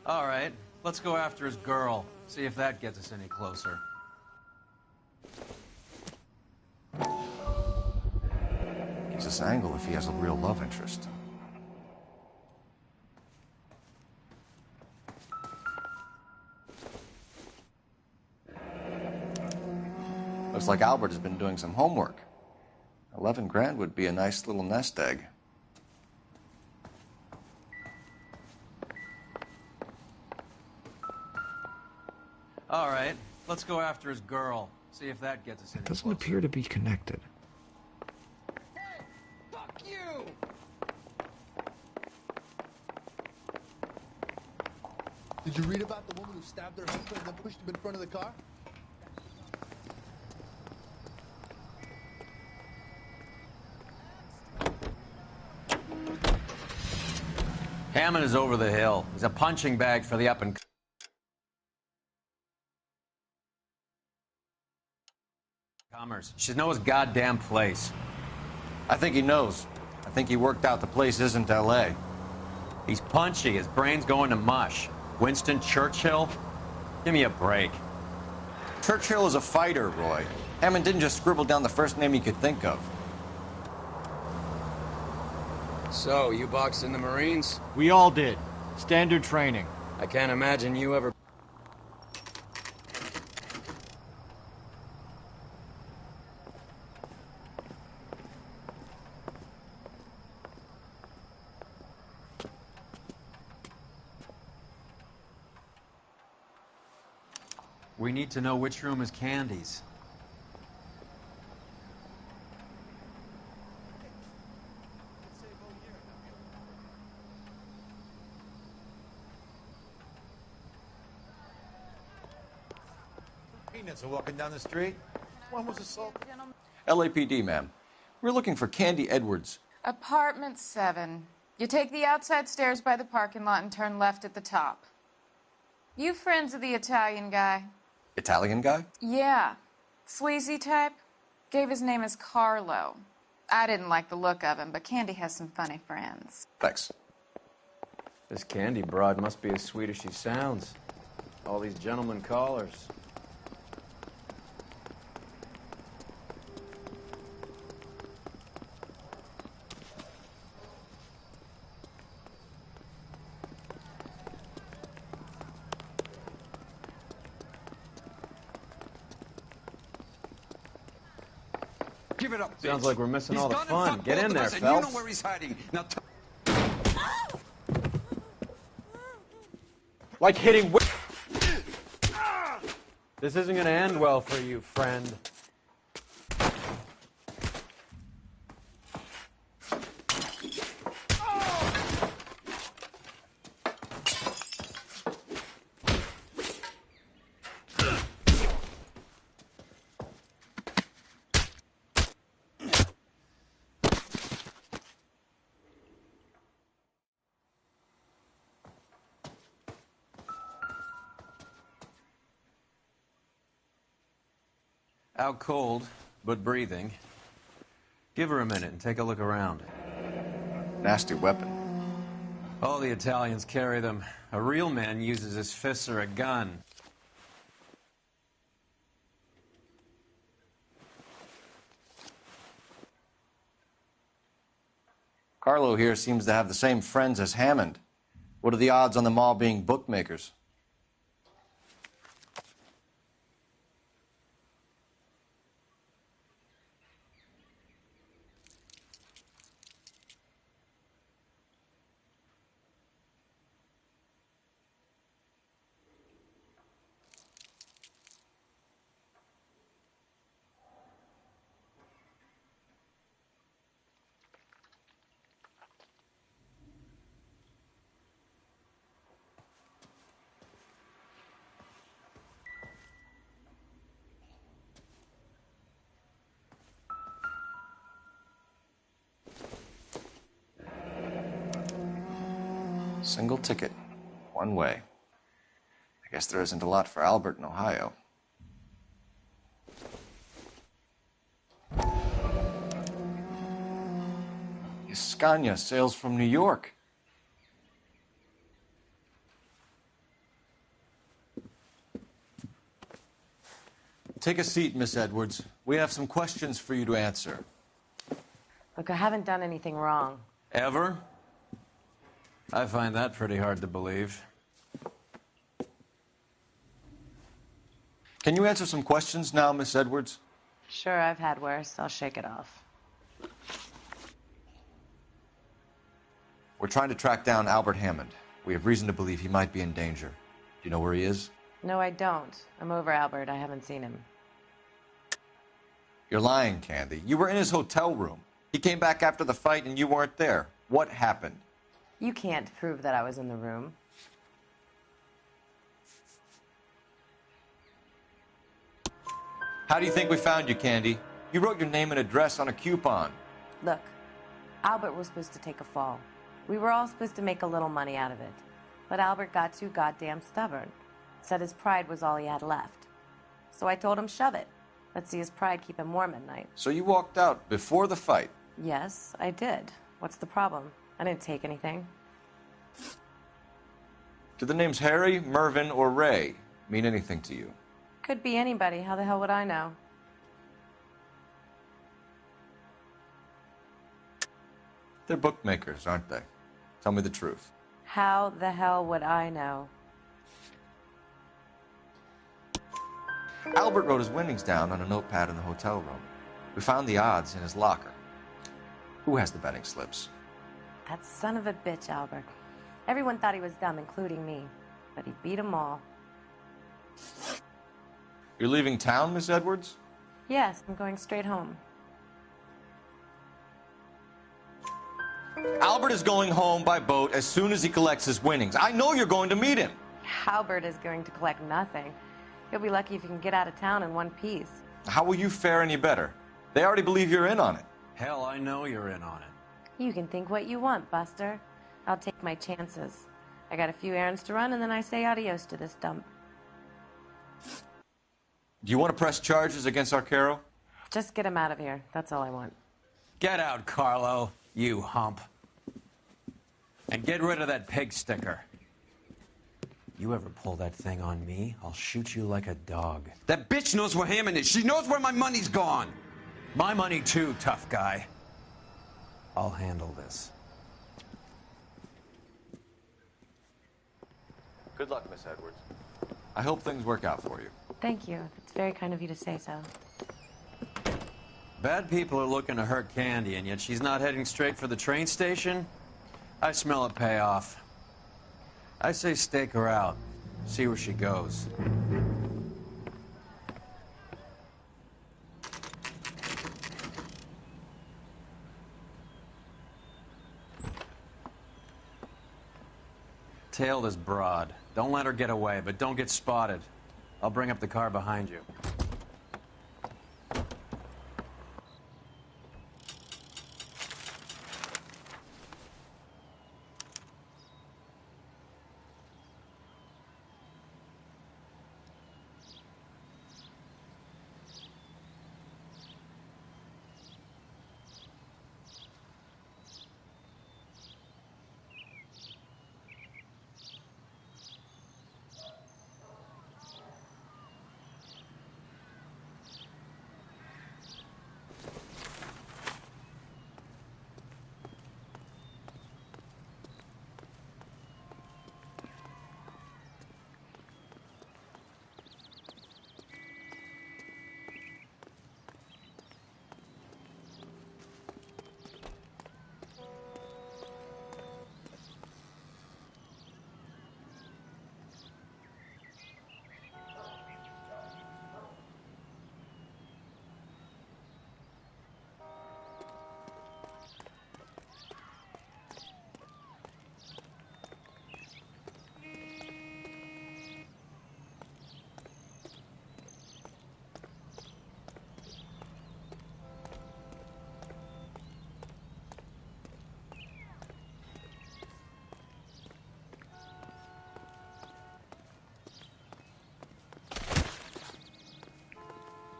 All right, let's go after his girl. See if that gets us any closer. Gives us an angle if he has a real love interest. Looks like Albert has been doing some homework. 11 grand would be a nice little nest egg. All right, let's go after his girl. See if that gets us any Doesn't closer. appear to be connected. Fuck you! Did you read about the woman who stabbed her husband and then pushed him in front of the car? Hammond is over the hill. He's a punching bag for the up-and-comers. Should know his goddamn place. I think he knows. I think he worked out the place isn't L.A. He's punchy. His brain's going to mush. Winston Churchill? Give me a break. Churchill is a fighter, Roy. Hammond didn't just scribble down the first name he could think of. So, you boxed in the Marines? We all did. Standard training. I can't imagine you ever... We need to know which room is Candy's. Peanuts are walking down the street. One was assaulted. LAPD, ma'am. We're looking for Candy Edwards. Apartment 7. You take the outside stairs by the parking lot and turn left at the top. You friends of the Italian guy? Italian guy? Yeah. Sleazy type. Gave his name as Carlo. I didn't like the look of him, but Candy has some funny friends. Thanks. This Candy broad must be as sweet as she sounds. All these gentlemen callers. Give it up, bitch. Sounds like we're missing He's all the gonna fun. fuck Get both in of there, us, and Phelps. you know where he's hiding. Now Like hitting... This isn't gonna end well for you, friend. Out cold, but breathing. Give her a minute and take a look around. Nasty weapon. All the Italians carry them. A real man uses his fists or a gun. Carlo here seems to have the same friends as Hammond. What are the odds on them all being bookmakers? Single ticket, one way. I guess there isn't a lot for Albert in Ohio. Scania sails from New York. Take a seat, Miss Edwards. We have some questions for you to answer. Look, I haven't done anything wrong. Ever? I find that pretty hard to believe. Can you answer some questions now, Miss Edwards? Sure, I've had worse. I'll shake it off. We're trying to track down Albert Hammond. We have reason to believe he might be in danger. Do you know where he is? No, I don't. I'm over Albert. I haven't seen him. You're lying, Candy. You were in his hotel room. He came back after the fight and you weren't there. What happened? You can't prove that I was in the room. How do you think we found you, Candy? You wrote your name and address on a coupon. Look, Albert was supposed to take a fall. We were all supposed to make a little money out of it. But Albert got too goddamn stubborn. Said his pride was all he had left. So I told him shove it. Let's see his pride keep him warm at night. So you walked out before the fight? Yes, I did. What's the problem? I didn't take anything. Do the names Harry, Mervyn, or Ray mean anything to you? Could be anybody. How the hell would I know? They're bookmakers, aren't they? Tell me the truth. How the hell would I know? Albert wrote his winnings down on a notepad in the hotel room. We found the odds in his locker. Who has the betting slips? That son of a bitch, Albert. Everyone thought he was dumb, including me. But he beat them all. You're leaving town, Miss Edwards? Yes, I'm going straight home. Albert is going home by boat as soon as he collects his winnings. I know you're going to meet him. Albert is going to collect nothing. He'll be lucky if he can get out of town in one piece. How will you fare any better? They already believe you're in on it. Hell, I know you're in on it. You can think what you want, Buster. I'll take my chances. I got a few errands to run, and then I say adios to this dump. Do you want to press charges against Arcaro? Just get him out of here. That's all I want. Get out, Carlo, you hump. And get rid of that pig sticker. You ever pull that thing on me, I'll shoot you like a dog. That bitch knows where Hammond is. She knows where my money's gone. My money too, tough guy. I'll handle this. Good luck, Miss Edwards. I hope things work out for you. Thank you. It's very kind of you to say so. Bad people are looking to hurt Candy, and yet she's not heading straight for the train station? I smell a payoff. I say stake her out. See where she goes. Tail this broad. Don't let her get away, but don't get spotted. I'll bring up the car behind you.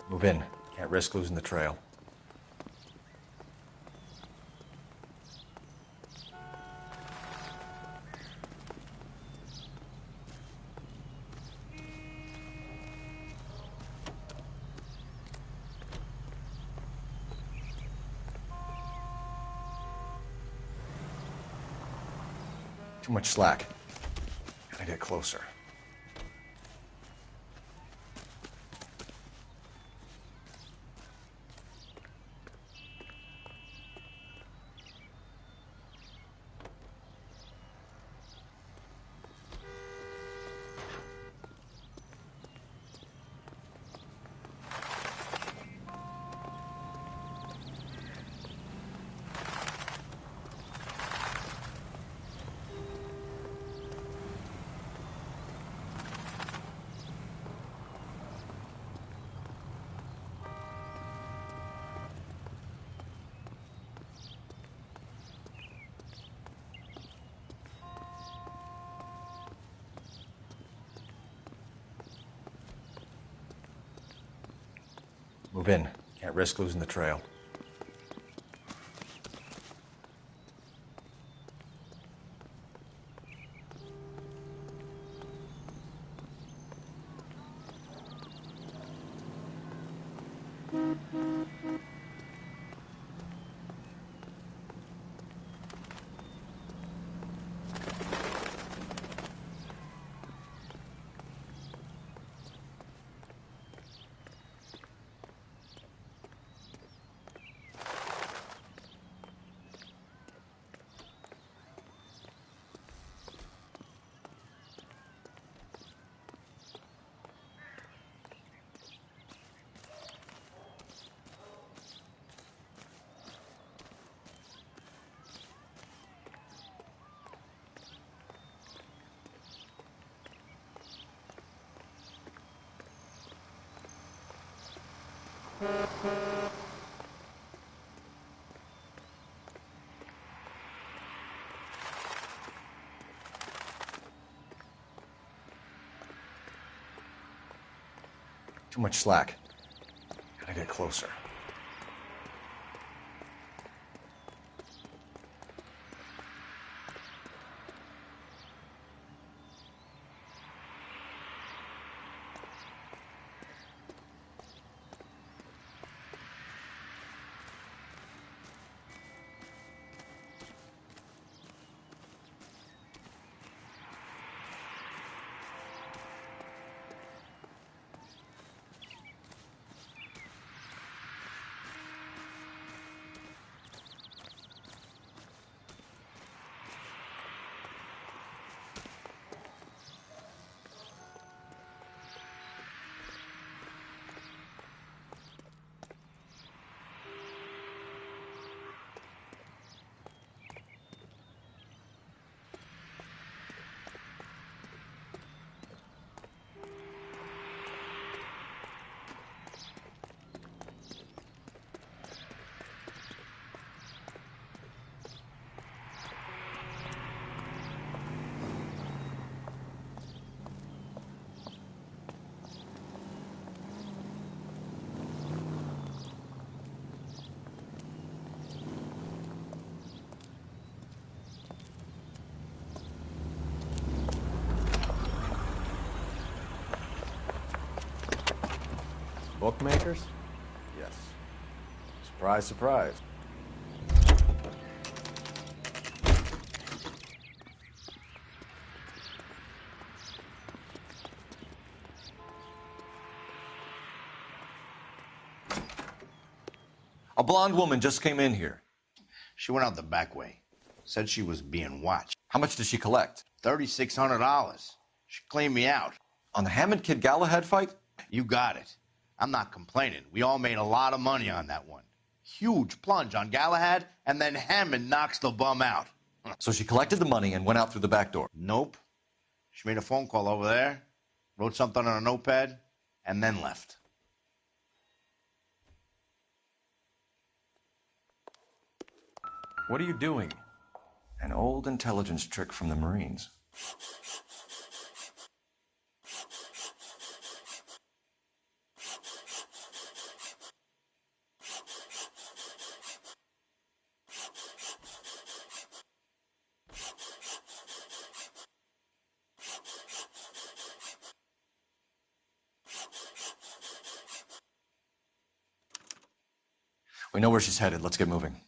Move in. Can't risk losing the trail. Too much slack. Gotta get closer. Move in. Can't risk losing the trail. Too much slack. Gotta get closer. Bookmakers? Yes. Surprise, surprise. A blonde woman just came in here. She went out the back way. Said she was being watched. How much did she collect? $3,600. She cleaned me out. On the Hammond Kid Galahad fight? You got it. I'm not complaining. We all made a lot of money on that one. Huge plunge on Galahad, and then Hammond knocks the bum out. So she collected the money and went out through the back door? Nope. She made a phone call over there, wrote something on a notepad, and then left. What are you doing? An old intelligence trick from the Marines. We know where she's headed. Let's get moving.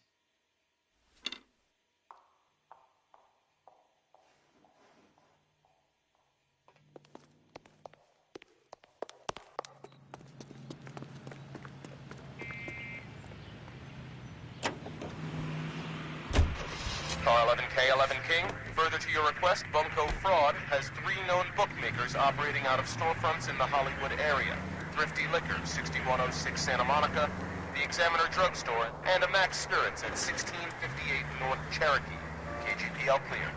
Car 11K, 11 King. Further to your request, Bunko Fraud has 3 known bookmakers operating out of storefronts in the Hollywood area. Thrifty Liquor, 6106 Santa Monica, the Examiner Drugstore, and a Max Spirits at 1658 North Cherokee. KGPL clear.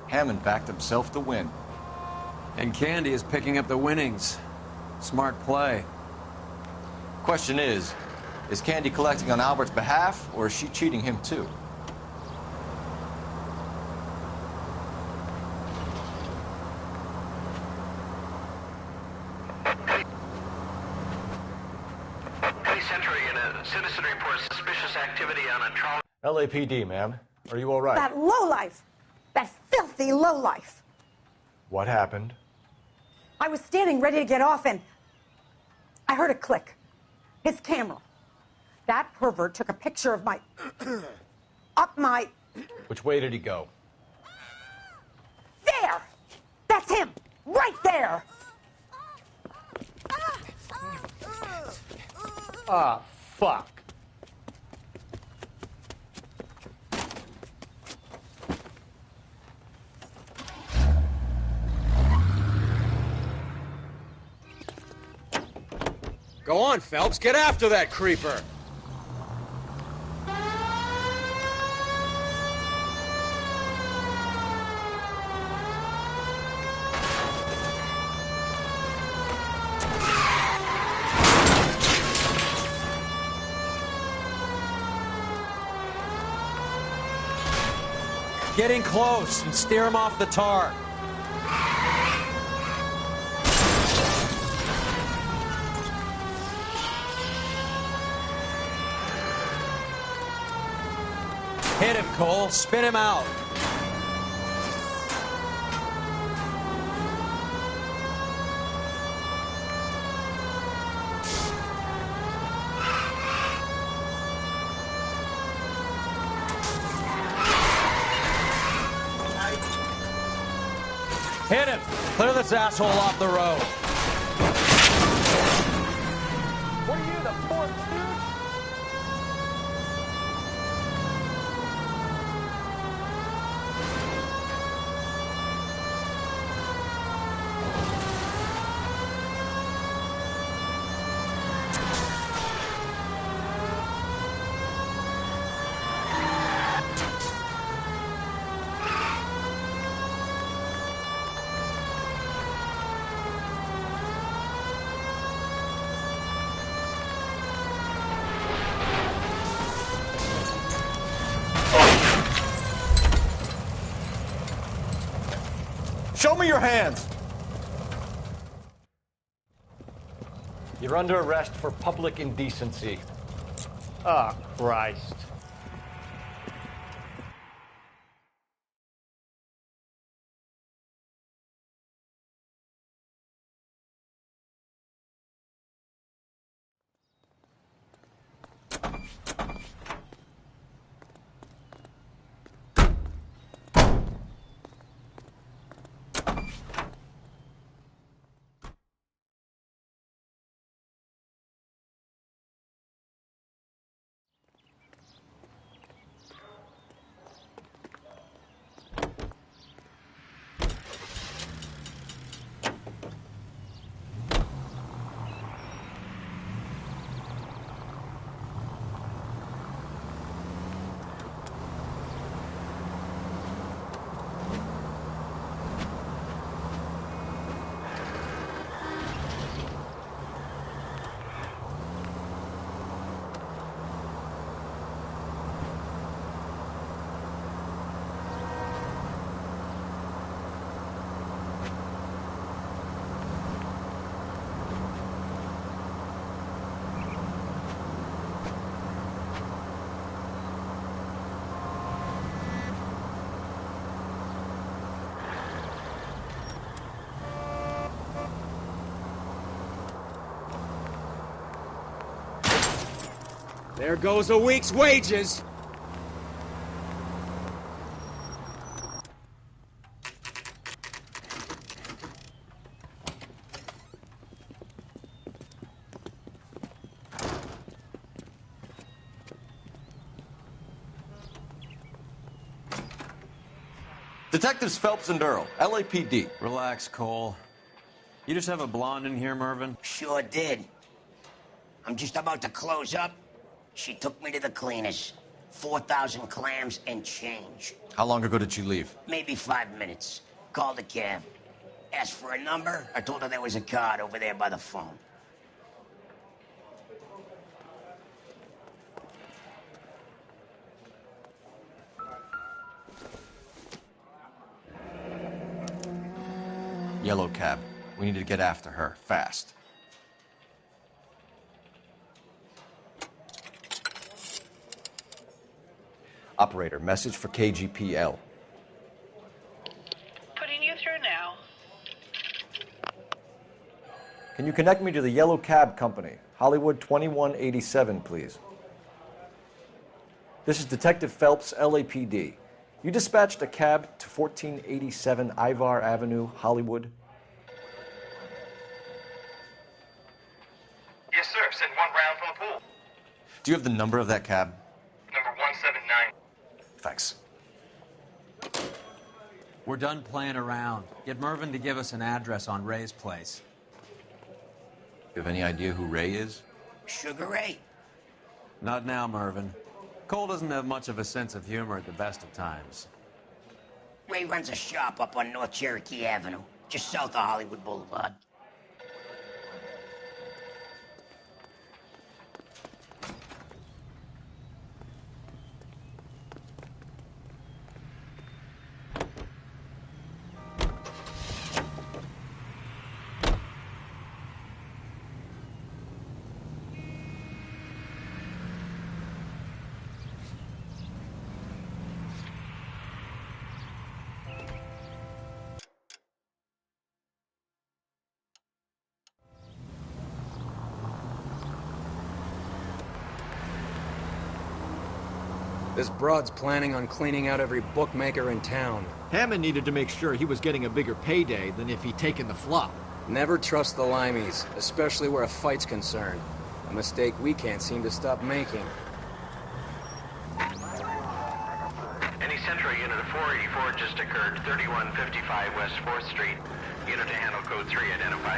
Hammond backed himself to win. And Candy is picking up the winnings. Smart play. Question is Candy collecting on Albert's behalf, or is she cheating him too? Century and a citizen reports suspicious activity on a trolley. LAPD, ma'am. Are you all right? That lowlife! That filthy lowlife! What happened? I was standing ready to get off and I heard a click. His camera. That pervert took a picture of my... up my... Which way did he go? There! That's him! Right there! Ah, fuck. Go on, Phelps. Get after that creeper. Getting close and steer him off the tar. Hit him, Cole. Spin him out. Hit him. Clear this asshole off the road. What are you, the fourth stooge? Show me your hands! You're under arrest for public indecency. Ah, Christ. There goes a week's wages. Detectives Phelps and Earl, LAPD. Relax, Cole. You just have a blonde in here, Mervyn? Sure did. I'm just about to close up. She took me to the cleaners. 4,000 clams and change. How long ago did she leave? Maybe 5 minutes. Called a cab. Asked for a number. I told her there was a card over there by the phone. Yellow cab. We need to get after her, fast. Operator, message for KGPL. Putting you through now. Can you connect me to the Yellow Cab Company, Hollywood 2187, please? This is Detective Phelps, LAPD. You dispatched a cab to 1487 Ivar Avenue, Hollywood. Yes, sir. Send one round from the pool. Do you have the number of that cab? Number 179. Thanks. We're done playing around. Get Mervyn to give us an address on Ray's place. You have any idea who Ray is? Sugar Ray? Not now, Mervyn. Cole doesn't have much of a sense of humor at the best of times. Ray runs a shop up on North Cherokee Avenue, just south of Hollywood Boulevard. This broad's planning on cleaning out every bookmaker in town. Hammond needed to make sure he was getting a bigger payday than if he'd taken the flop. Never trust the limeys, especially where a fight's concerned. A mistake we can't seem to stop making. Any Central unit of 484 just occurred, 3155 West 4th Street. Unit to handle code 3, identify.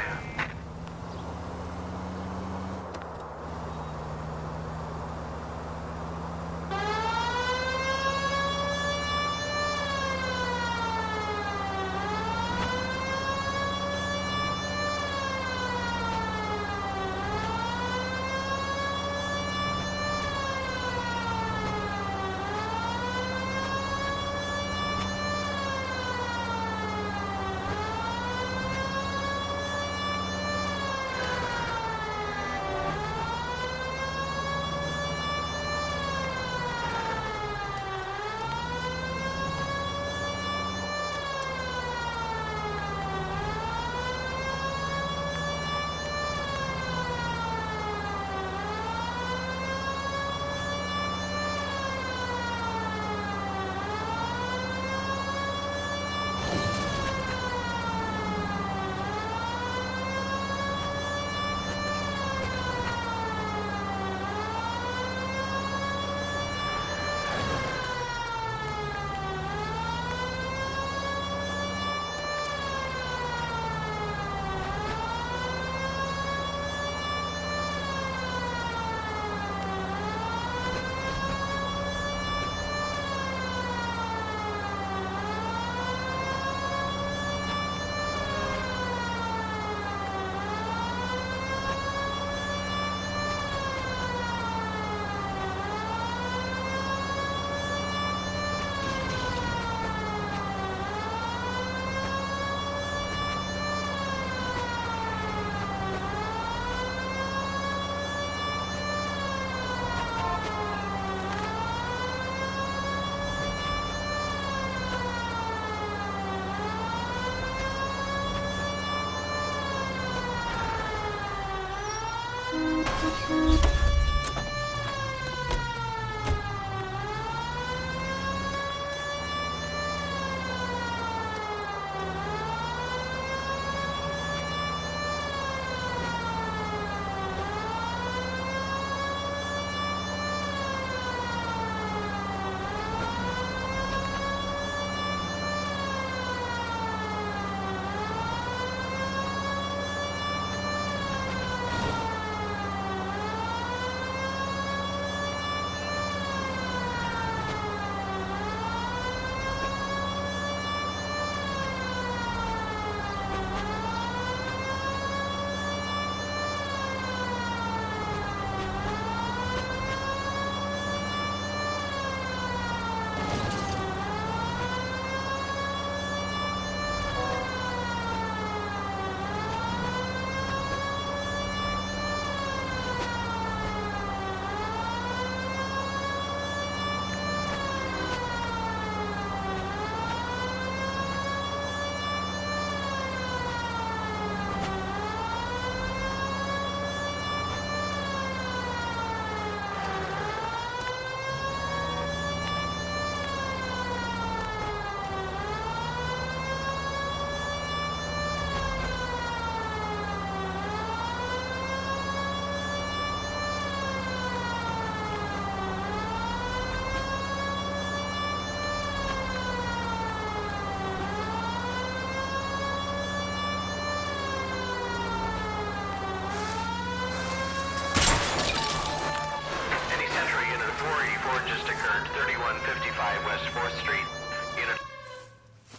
occurred 3155 West 4th Street.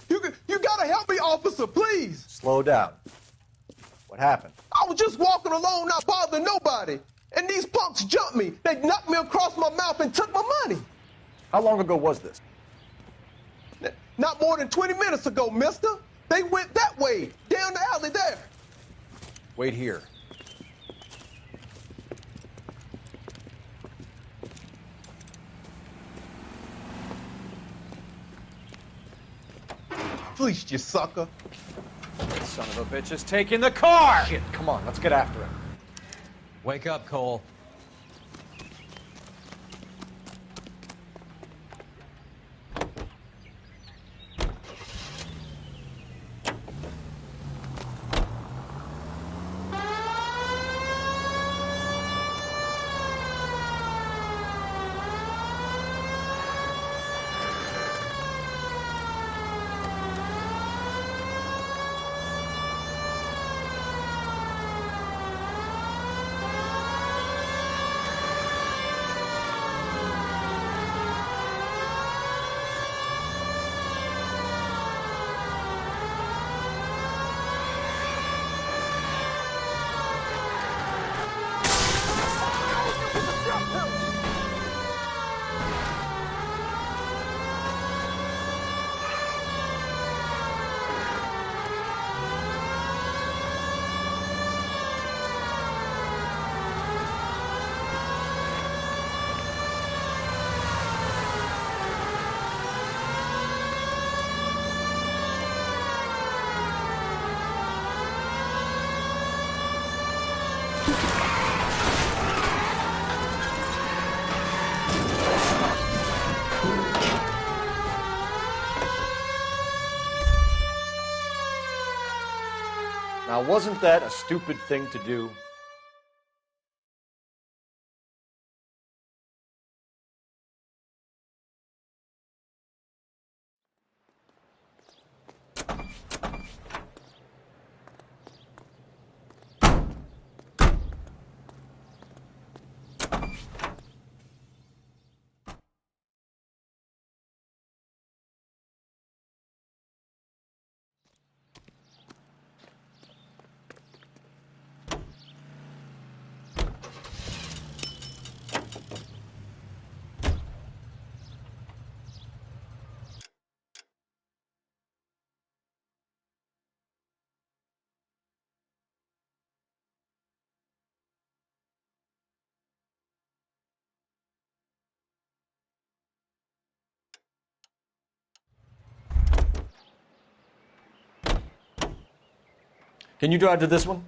Unit... You gotta help me, officer, please! Slow down. What happened? I was just walking along, not bothering nobody. And these punks jumped me. They knocked me across my mouth and took my money. How long ago was this? Not more than 20 minutes ago, mister. They went that way, down the alley there. Wait here. Fleeced you, sucker. Son of a bitch is taking the car! Shit, come on, let's get after him. Wake up, Cole. Now, wasn't that a stupid thing to do? Can you drive to this one?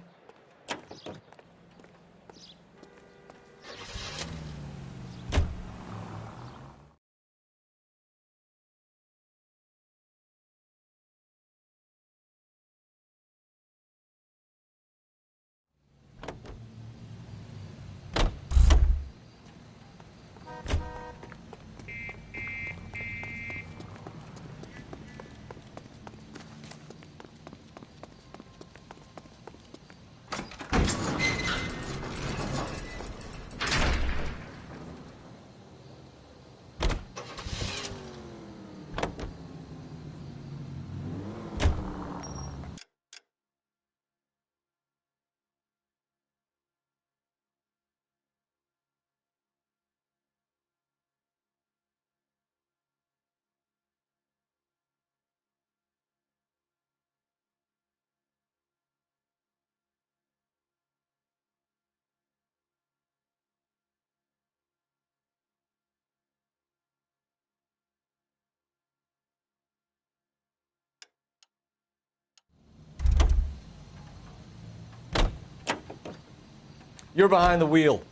You're behind the wheel.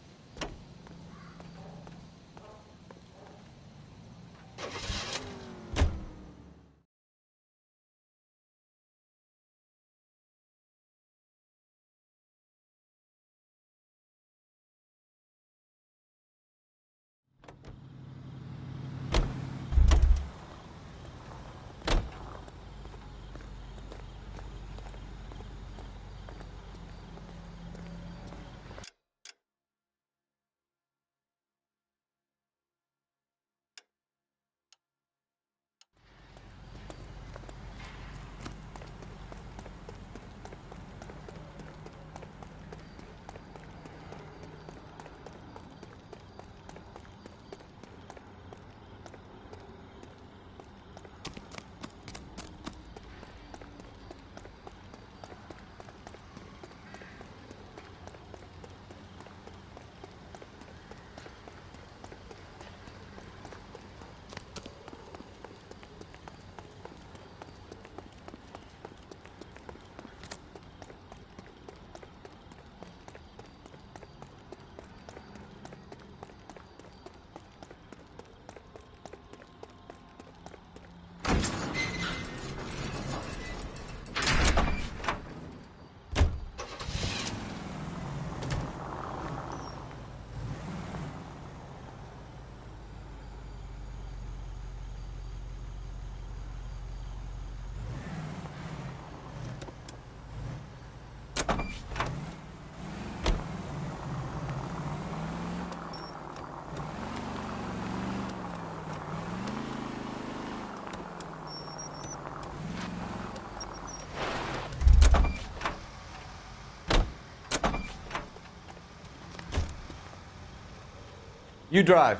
You drive.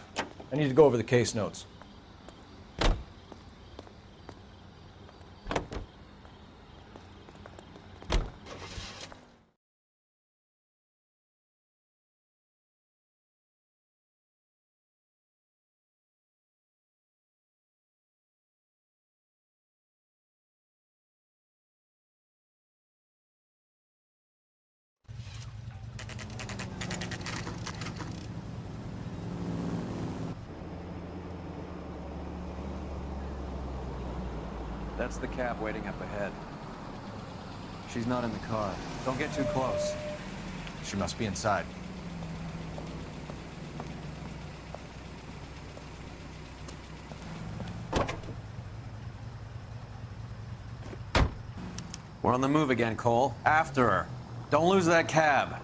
I need to go over the case notes. That's the cab waiting up ahead. She's not in the car. Don't get too close. She must be inside. We're on the move again, Cole. After her. Don't lose that cab.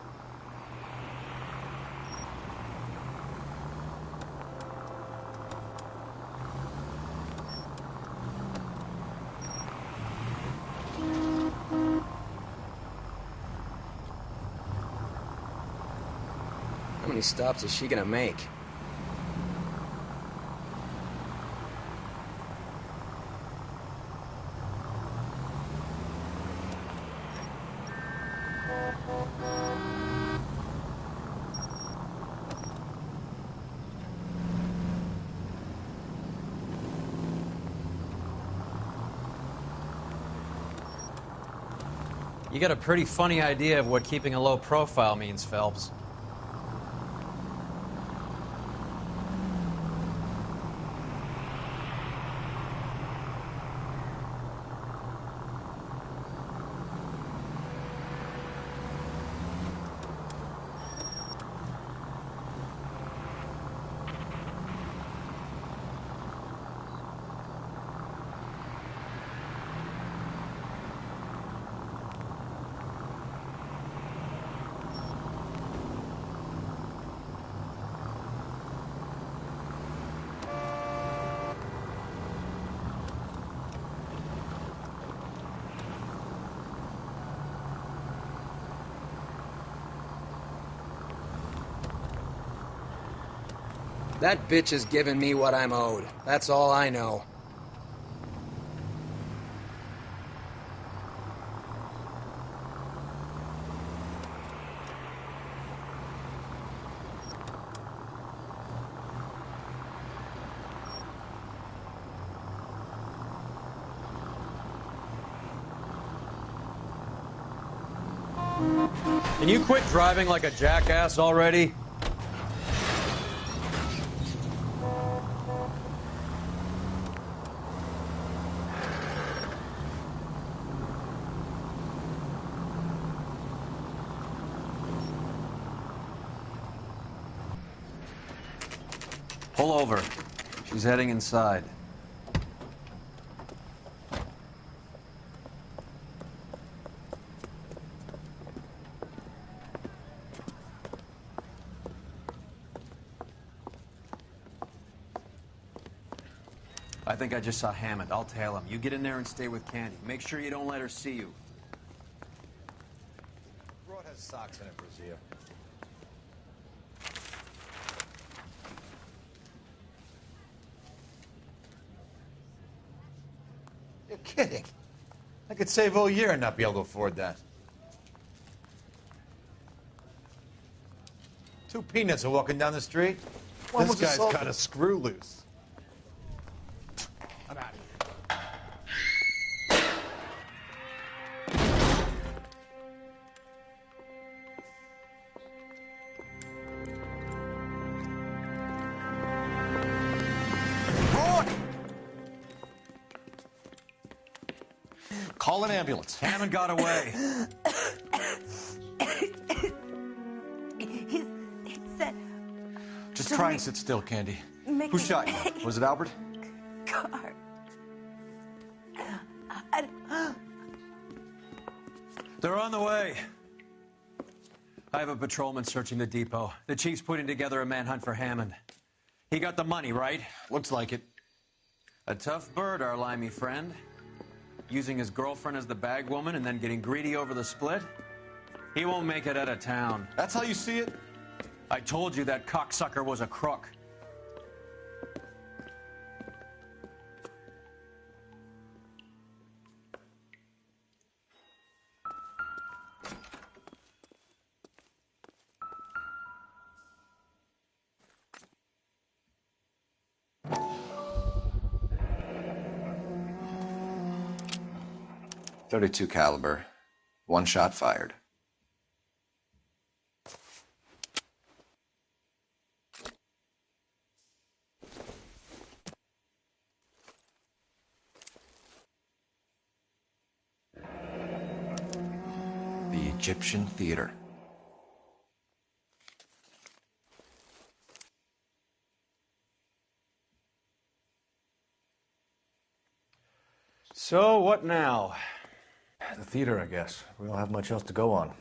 How many stops is she gonna make? You got a pretty funny idea of what keeping a low profile means, Phelps. That bitch is giving me what I'm owed. That's all I know. Can you quit driving like a jackass already? Pull over. She's heading inside. I think I just saw Hammond. I'll tail him. You get in there and stay with Candy. Make sure you don't let her see you. Broad has socks in it, Brazil. You're kidding. I could save all year and not be able to afford that. 2 peanuts are walking down the street. This guy's got a screw loose. I'm out of here. Call an ambulance. Hammond got away. He said... Just try and sit still, Candy. Make Who me shot you? pay. Was it Albert? Car. They're on the way. I have a patrolman searching the depot. The chief's putting together a manhunt for Hammond. He got the money, right? Looks like it. A tough bird, our limey friend. Using his girlfriend as the bag woman and then getting greedy over the split. He won't make it out of town. That's how you see it? I told you that cocksucker was a crook. .32 caliber. One shot fired. The Egyptian Theater. So, what now? The theater, I guess. We don't have much else to go on.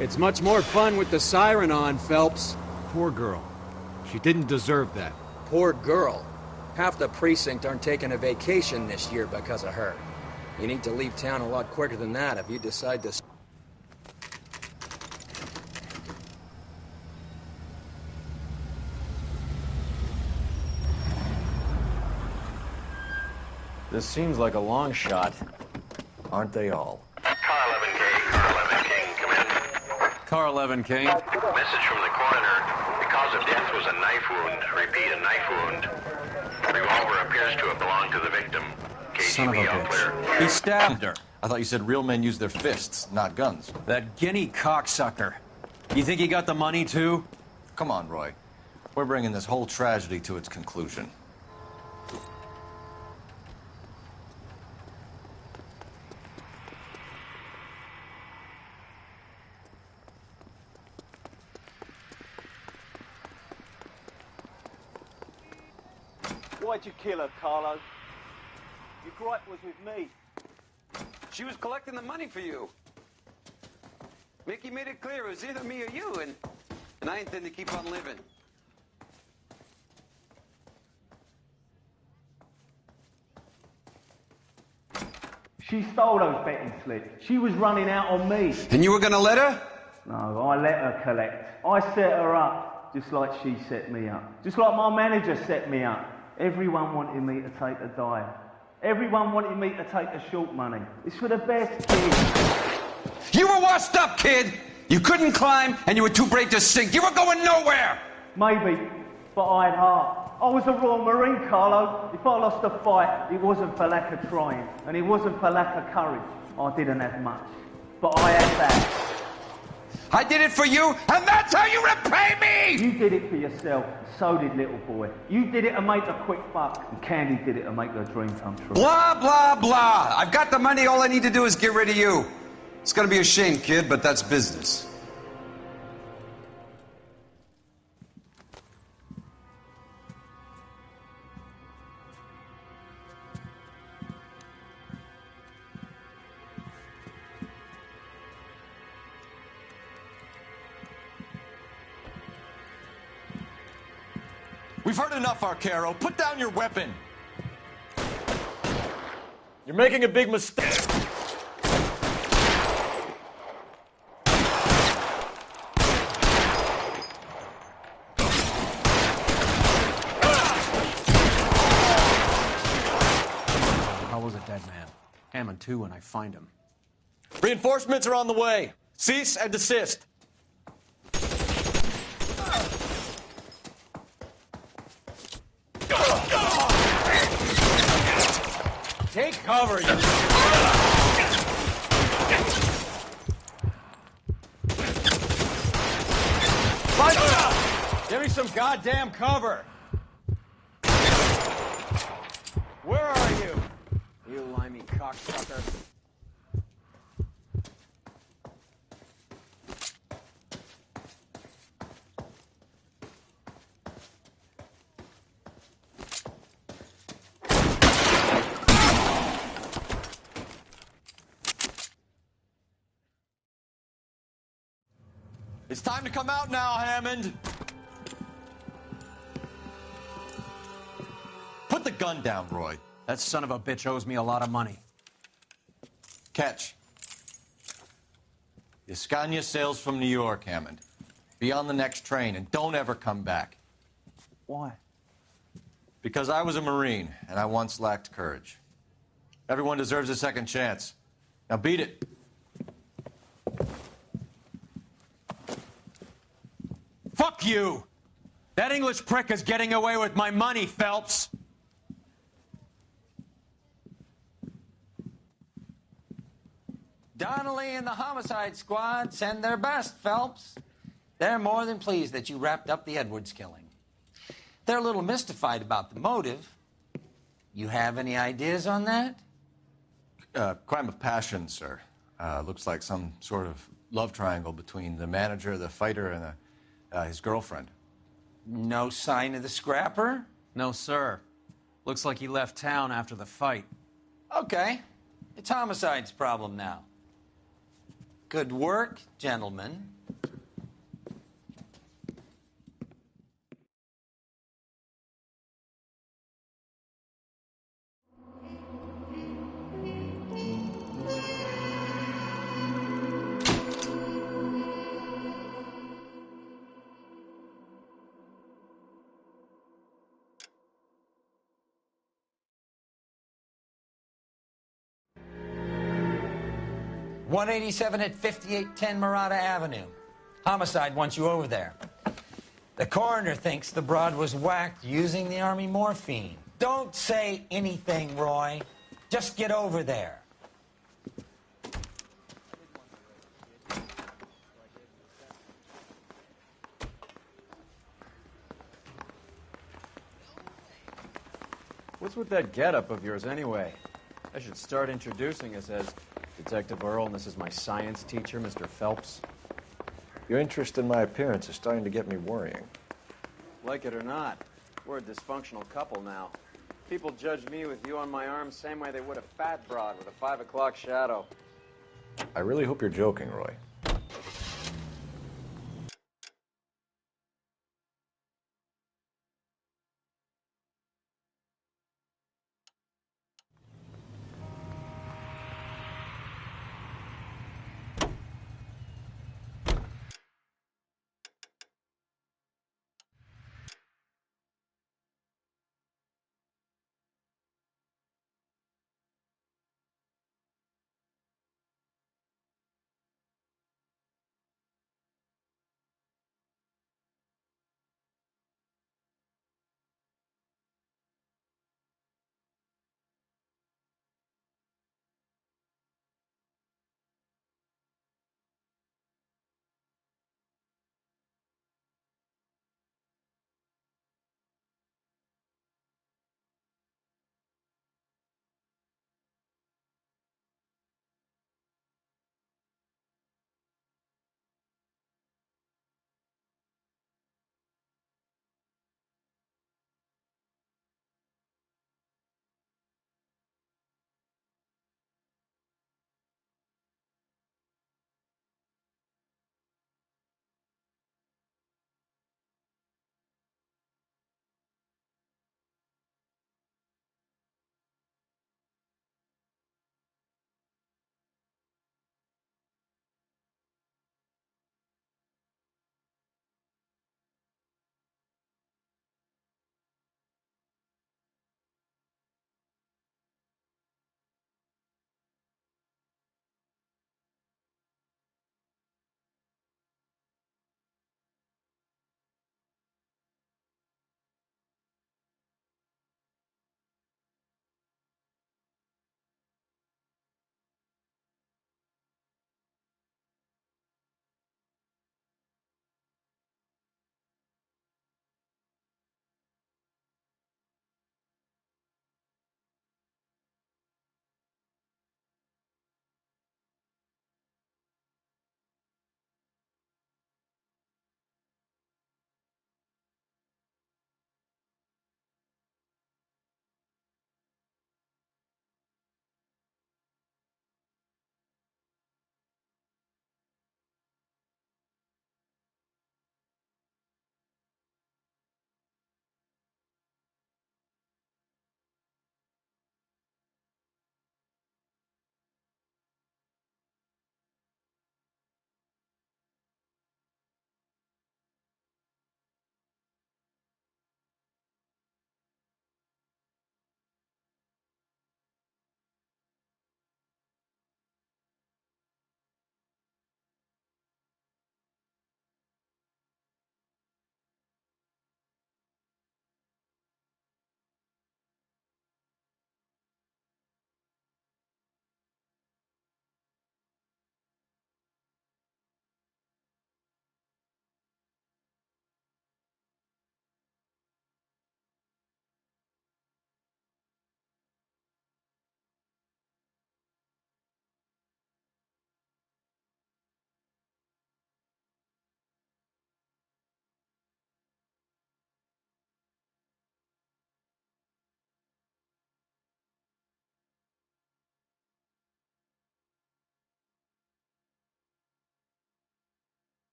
It's much more fun with the siren on, Phelps. Poor girl. She didn't deserve that. Poor girl. Half the precinct aren't taking a vacation this year because of her. You need to leave town a lot quicker than that if you decide to... This seems like a long shot. Aren't they all? Car 11K, Car 11 King, come in. Car 11 King. Message from the coroner. The cause of death was a knife wound. Repeat, a knife wound. Revolver appears to have belonged to the victim. Son of a KGB all clear. bitch. He stabbed her. I thought you said real men use their fists, not guns. That guinea cocksucker. You think he got the money, too? Come on, Roy. We're bringing this whole tragedy to its conclusion. Why'd you kill her, Carlo? Your gripe was with me. She was collecting the money for you. Mickey made it clear it was either me or you, and I intend to keep on living. She stole those betting slips. She was running out on me. And you were gonna let her? No, I let her collect. I set her up, just like she set me up. Just like my manager set me up. Everyone wanted me to take a dive. Everyone wanted me to take the short money. It's for the best, kid. You were washed up, kid! You couldn't climb, and you were too brave to sink. You were going nowhere! Maybe, but I had heart. I was a Royal Marine, Carlo. If I lost a fight, it wasn't for lack of trying, and it wasn't for lack of courage. I didn't have much, but I had that. I did it for you, and that's how you repay me! You did it for yourself, so did little boy. You did it to make a quick buck, and Candy did it to make her dream come true. Blah, blah, blah. I've got the money, all I need to do is get rid of you. It's gonna be a shame, kid, but that's business. We've heard enough, Arcaro. Put down your weapon. You're making a big mistake. How was it, dead man? Hammond 2 when I find him. Reinforcements are on the way. Cease and desist. Take cover, you... Give me some goddamn cover! Where are you? You limey cocksucker. It's time to come out now, Hammond. Put the gun down, Roy. That son of a bitch owes me a lot of money. Catch. Escania sails from New York, Hammond. Be on the next train and don't ever come back. Why? Because I was a Marine and I once lacked courage. Everyone deserves a second chance. Now beat it. Fuck you! That English prick is getting away with my money, Phelps! Donnelly and the homicide squad send their best, Phelps. They're more than pleased that you wrapped up the Edwards killing. They're a little mystified about the motive. You have any ideas on that? Crime of passion, sir. Looks like some sort of love triangle between the manager, the fighter, and his girlfriend. No sign of the scrapper? No, sir. Looks like he left town after the fight. Okay. It's homicide's problem now. Good work, gentlemen. .187 at 5810 Murata Avenue. Homicide wants you over there. The coroner thinks the broad was whacked using the Army morphine. Don't say anything, Roy. Just get over there. What's with that getup of yours, anyway? I should start introducing us as Detective Earl, and this is my science teacher, Mr. Phelps. Your interest in my appearance is starting to get me worrying. Like it or not, we're a dysfunctional couple now. People judge me with you on my arm same way they would a fat broad with a 5 o'clock shadow. I really hope you're joking, Roy.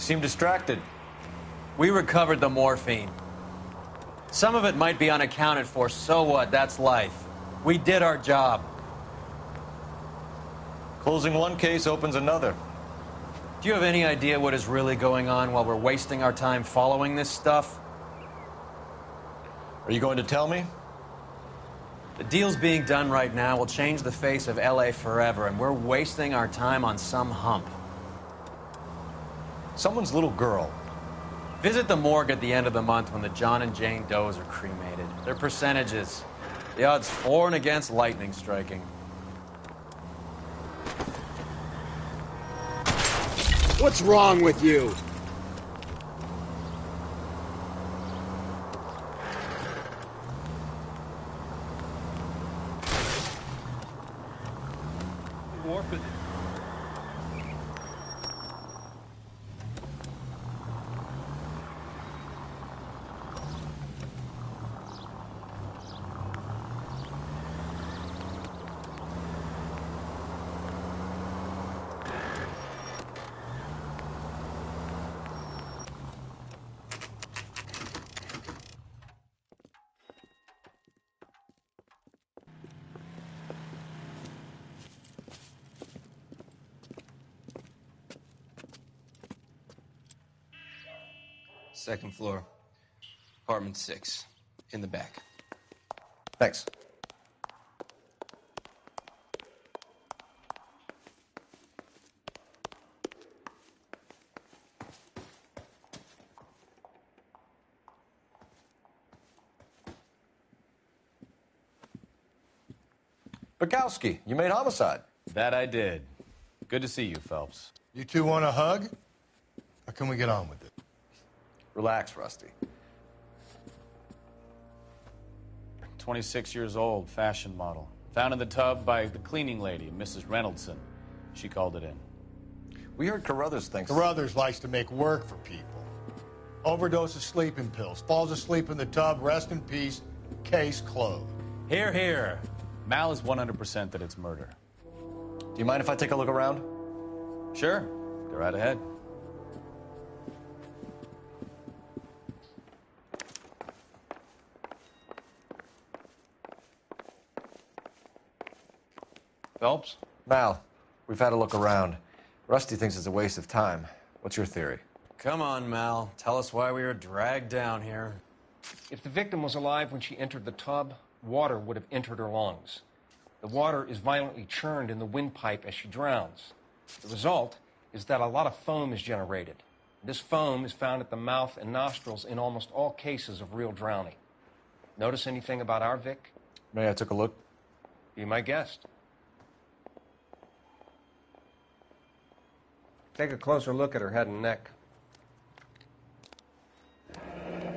seem distracted. We recovered the morphine. Some of it might be unaccounted for, so what? That's life. We did our job. Closing one case opens another. Do you have any idea what is really going on while we're wasting our time following this stuff? Are you going to tell me? The deals being done right now will change the face of LA forever, and we're wasting our time on some hump. Someone's little girl. Visit the morgue at the end of the month when the John and Jane Does are cremated. Their percentages. The odds for and against lightning striking. What's wrong with you? Warp it. Second floor. Apartment 6. In the back. Thanks. Bukowski, you made homicide. That I did. Good to see you, Phelps. You two want a hug? Or can we get on with it? Relax, Rusty. 26 years old, fashion model. Found in the tub by the cleaning lady, Mrs. Reynoldson. She called it in. We heard Carruthers thinks... Carruthers likes to make work for people. Overdose of sleeping pills. Falls asleep in the tub. Rest in peace. Case closed. Here, here. Mal is 100% that it's murder. Do you mind if I take a look around? Sure. Go right ahead. Phelps? Mal, we've had a look around. Rusty thinks it's a waste of time. What's your theory? Come on, Mal. Tell us why we were dragged down here. If the victim was alive when she entered the tub, water would have entered her lungs. The water is violently churned in the windpipe as she drowns. The result is that a lot of foam is generated. This foam is found at the mouth and nostrils in almost all cases of real drowning. Notice anything about our Vic? May I take a look? Be my guest. Take a closer look at her head and neck.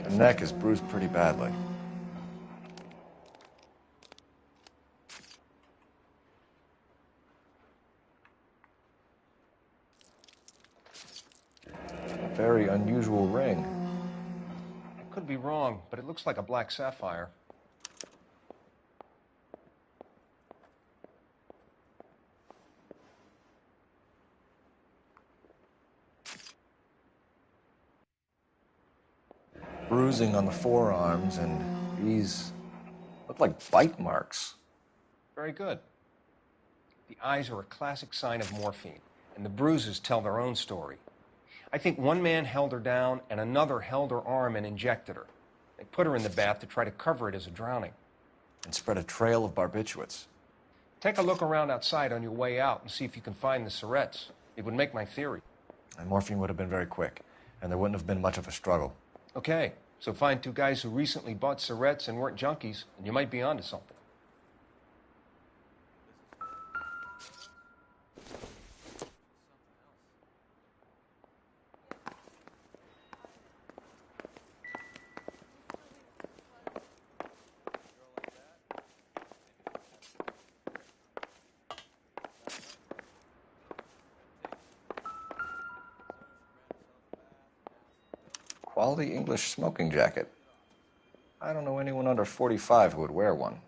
The neck is bruised pretty badly. A very unusual ring. I could be wrong, but it looks like a black sapphire. Bruising on the forearms, and these look like bite marks. Very good. The eyes are a classic sign of morphine, and the bruises tell their own story. I think one man held her down, and another held her arm and injected her. They put her in the bath to try to cover it as a drowning. And spread a trail of barbiturates. Take a look around outside on your way out and see if you can find the syrettes. It would make my theory. And morphine would have been very quick, and there wouldn't have been much of a struggle. Okay, so find two guys who recently bought syrettes and weren't junkies, and you might be onto something. Quality English smoking jacket. I don't know anyone under 45 who would wear one.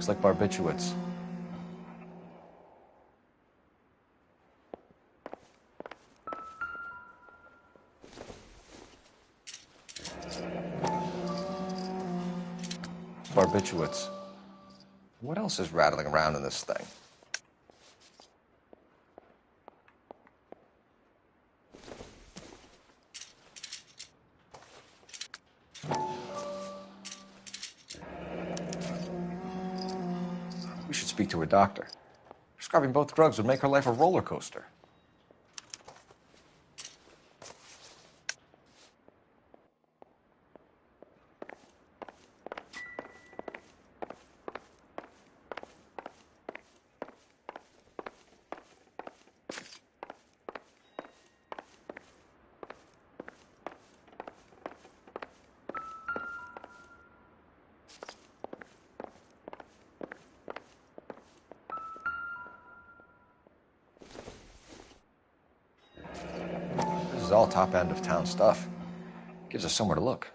Looks like barbiturates. Barbiturates. What else is rattling around in this thing? We should speak to a doctor. Prescribing both drugs would make her life a roller coaster. This is all top end of town stuff. Gives us somewhere to look.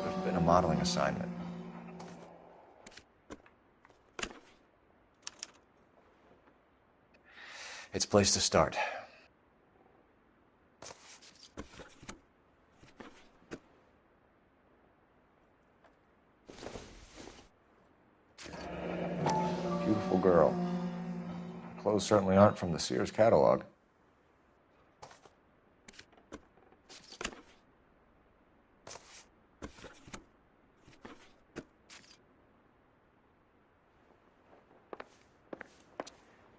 There's been a modeling assignment. It's a place to start. Beautiful girl. Clothes certainly aren't from the Sears catalog.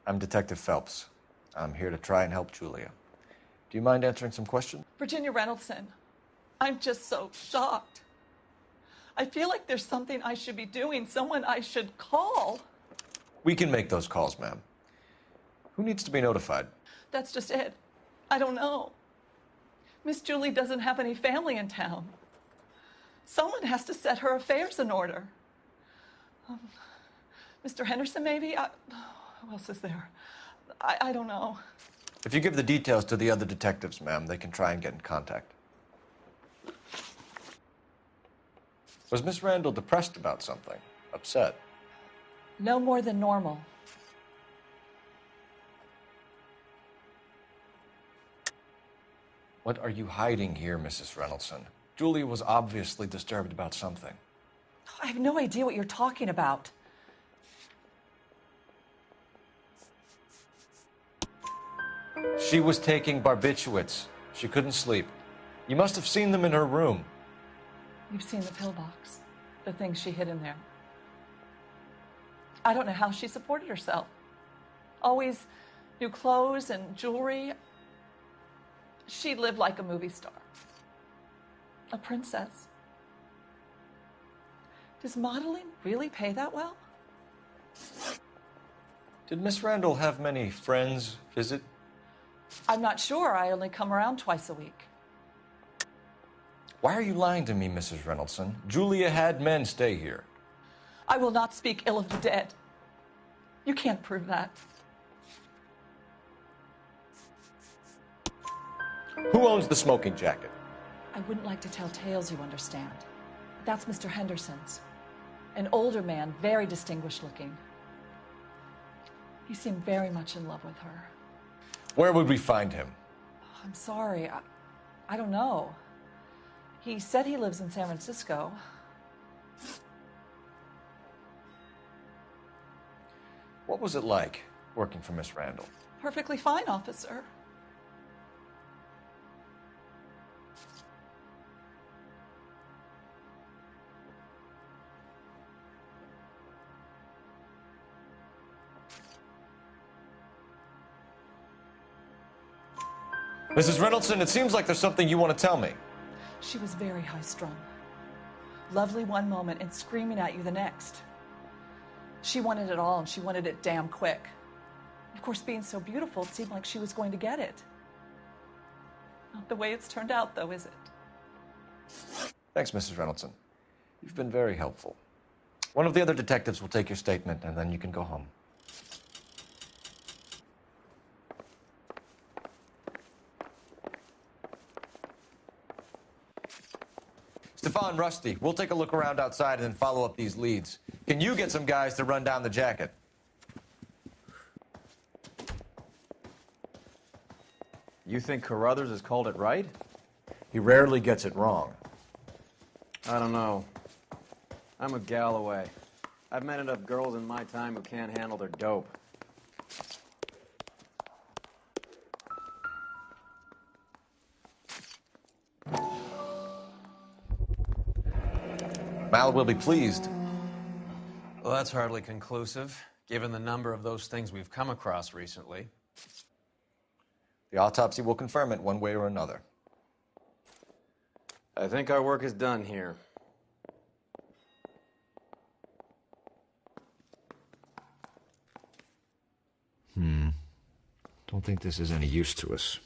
I'm Detective Phelps. I'm here to try and help Julia. Do you mind answering some questions? Virginia Reynoldson, I'm just so shocked. I feel like there's something I should be doing, someone I should call. We can make those calls, ma'am. Who needs to be notified? That's just it. I don't know. Miss Julie doesn't have any family in town. Someone has to set her affairs in order. Mr. Henderson, maybe? Who else is there? I don't know. If you give the details to the other detectives, ma'am, they can try and get in contact. Was Miss Randall depressed about something? Upset? No more than normal. What are you hiding here, Mrs. Reynoldson? Julia was obviously disturbed about something. I have no idea what you're talking about. She was taking barbiturates. She couldn't sleep. You must have seen them in her room. You've seen the pillbox, the things she hid in there. I don't know how she supported herself. Always new clothes and jewelry. She lived like a movie star. A princess. Does modeling really pay that well? Did Miss Randall have many friends visit? I'm not sure. I only come around twice a week. Why are you lying to me, Mrs. Reynoldson? Julia had men stay here. I will not speak ill of the dead. You can't prove that. Who owns the smoking jacket? I wouldn't like to tell tales, you understand. That's Mr. Henderson's. An older man, very distinguished looking. He seemed very much in love with her. Where would we find him? I'm sorry. I don't know. He said he lives in San Francisco. What was it like working for Miss Randall? Perfectly fine, officer. Mrs. Reynoldson, it seems like there's something you want to tell me. She was very high-strung. Lovely one moment and screaming at you the next. She wanted it all, and she wanted it damn quick. Of course, being so beautiful, it seemed like she was going to get it. Not the way it's turned out, though, is it? Thanks, Mrs. Reynoldson. You've been very helpful. One of the other detectives will take your statement, and then you can go home. Stefan, Rusty, we'll take a look around outside and then follow up these leads. Can you get some guys to run down the jacket? You think Carruthers has called it right? He rarely gets it wrong. I don't know. I'm with Galloway. I've met enough girls in my time who can't handle their dope. Mal will be pleased. Well, that's hardly conclusive, given the number of those things we've come across recently. The autopsy will confirm it one way or another. I think our work is done here. Don't think this is any use to us.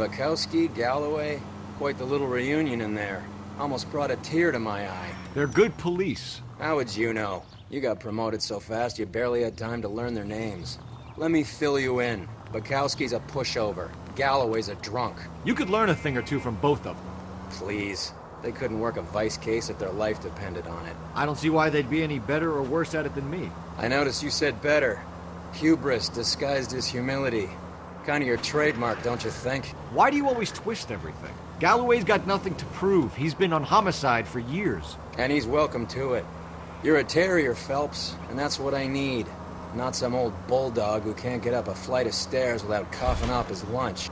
Bukowski, Galloway, quite the little reunion in there. Almost brought a tear to my eye. They're good police. How would you know? You got promoted so fast you barely had time to learn their names. Let me fill you in. Bukowski's a pushover. Galloway's a drunk. You could learn a thing or two from both of them. Please. They couldn't work a vice case if their life depended on it. I don't see why they'd be any better or worse at it than me. I noticed you said better. Hubris disguised as humility. Kind of your trademark, don't you think? Why do you always twist everything? Galloway's got nothing to prove. He's been on homicide for years. And he's welcome to it. You're a terrier, Phelps, and that's what I need. Not some old bulldog who can't get up a flight of stairs without coughing up his lunch.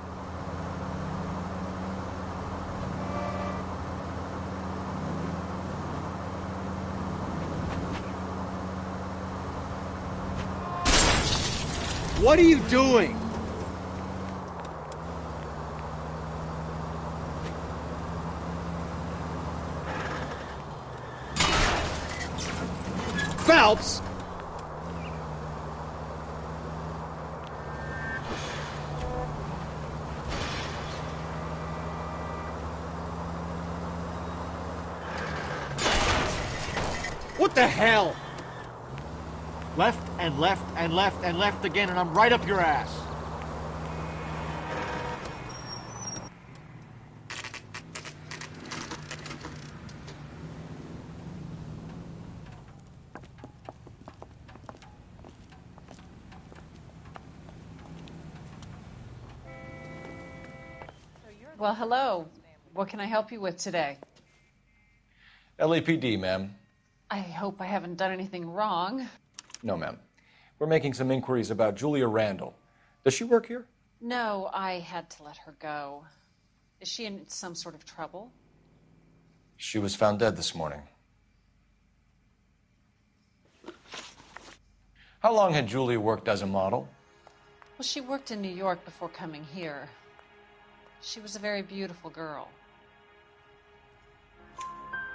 What are you doing? Phelps! What the hell? Left and left and left and left again, and I'm right up your ass. Well, hello. What can I help you with today? LAPD, ma'am. I hope I haven't done anything wrong. No, ma'am. We're making some inquiries about Julia Randall. Does she work here? No, I had to let her go. Is she in some sort of trouble? She was found dead this morning. How long had Julia worked as a model? Well, she worked in New York before coming here. She was a very beautiful girl.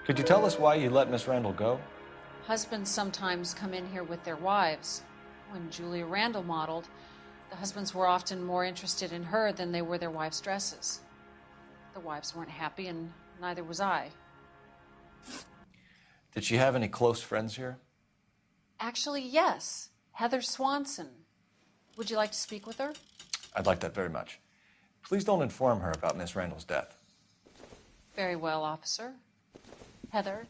Could you tell us why you let Miss Randall go? Husbands sometimes come in here with their wives. When Julia Randall modeled, the husbands were often more interested in her than they were their wives' dresses. The wives weren't happy, and neither was I. Did she have any close friends here? Actually, yes. Heather Swanson. Would you like to speak with her? I'd like that very much. Please don't inform her about Miss Randall's death. Very well, officer. Heather,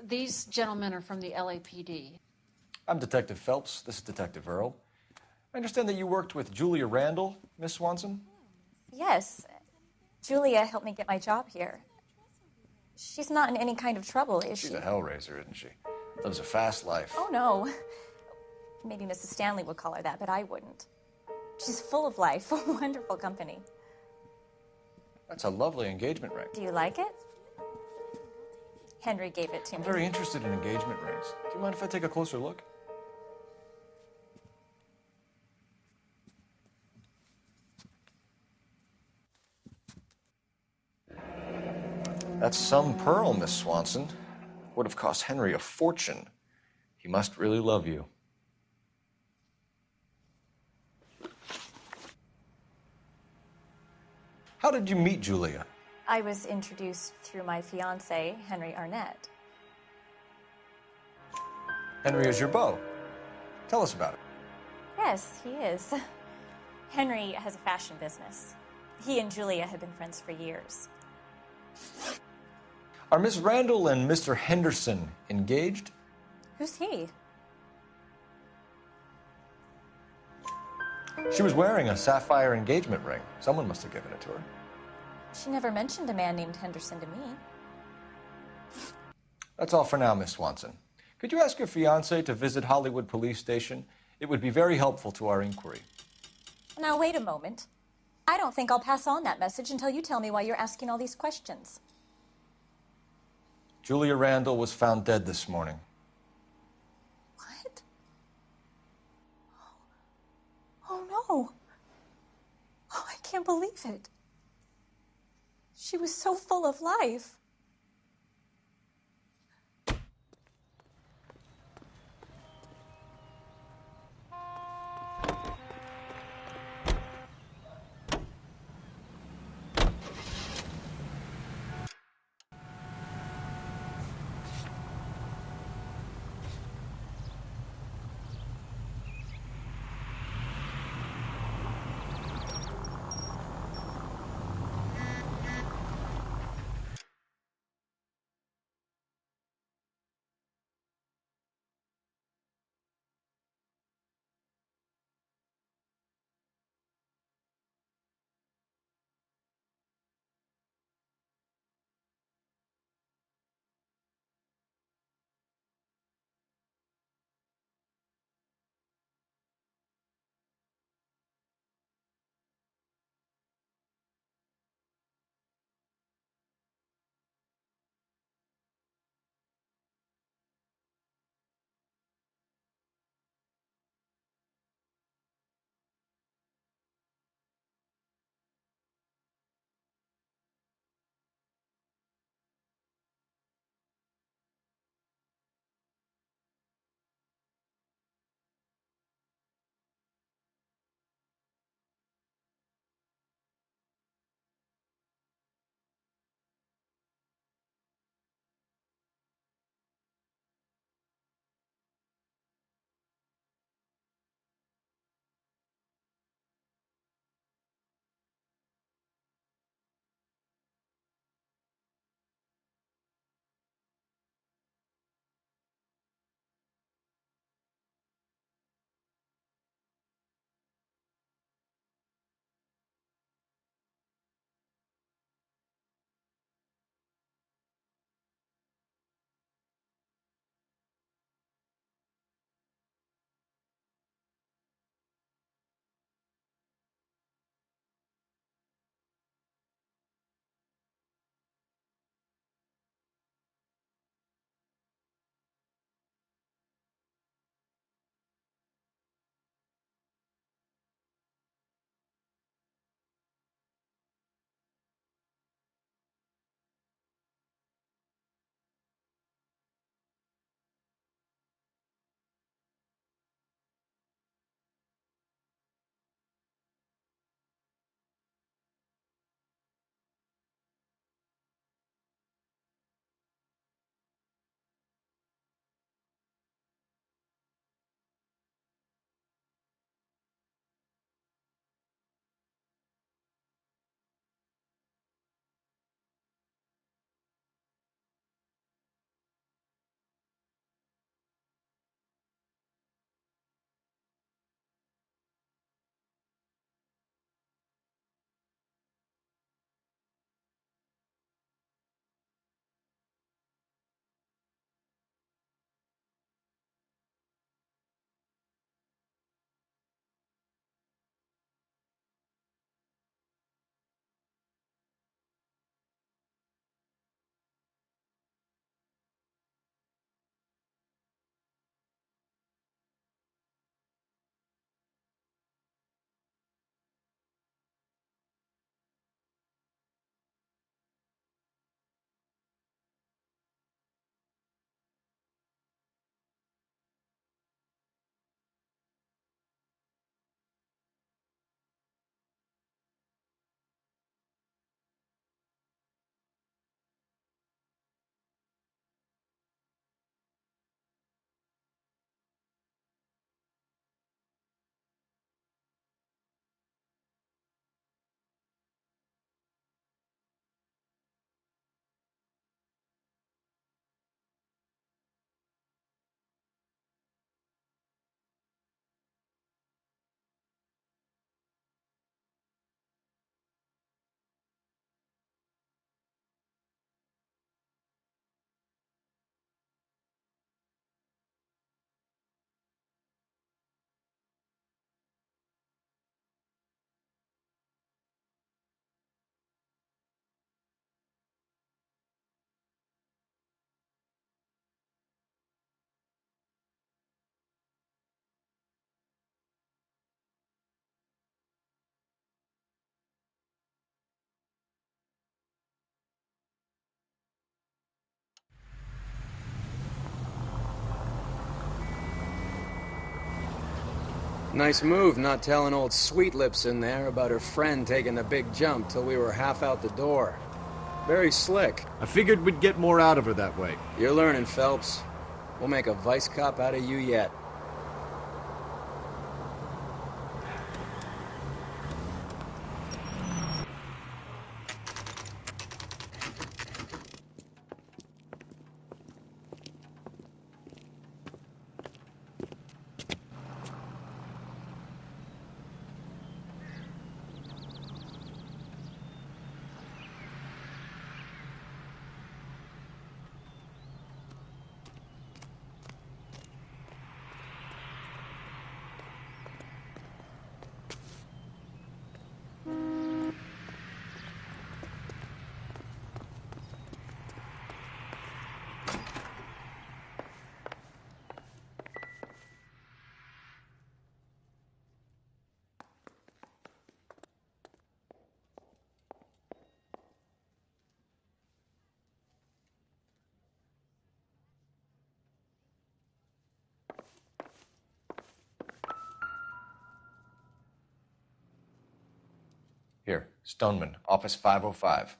these gentlemen are from the LAPD. I'm Detective Phelps. This is Detective Earl. I understand that you worked with Julia Randall, Miss Swanson? Yes. Julia helped me get my job here. She's not in any kind of trouble, is she? She's a hellraiser, isn't she? Lives a fast life. Oh, no. Maybe Mrs. Stanley would call her that, but I wouldn't. She's full of life, wonderful company. That's a lovely engagement ring. Do you like it? Henry gave it to I'm me. very interested in engagement rings. Do you mind if I take a closer look? That's some pearl, Miss Swanson. Would have cost Henry a fortune. He must really love you. How did you meet Julia? I was introduced through my fiancé, Henry Arnett. Henry is your beau. Tell us about it. Yes, he is. Henry has a fashion business. He and Julia have been friends for years. Are Miss Randall and Mr. Henderson engaged? Who's he? She was wearing a sapphire engagement ring. Someone must have given it to her. She never mentioned a man named Henderson to me. That's all for now, Miss Swanson. Could you ask your fiancé to visit Hollywood Police Station? It would be very helpful to our inquiry. Now, wait a moment. I don't think I'll pass on that message until you tell me why you're asking all these questions. Julia Randall was found dead this morning. What? Oh, no. Oh, I can't believe it. She was so full of life. Nice move not telling old Sweet Lips in there about her friend taking the big jump till we were half out the door. Very slick. I figured we'd get more out of her that way. You're learning, Phelps. We'll make a vice cop out of you yet. Here, Stoneman, office 505.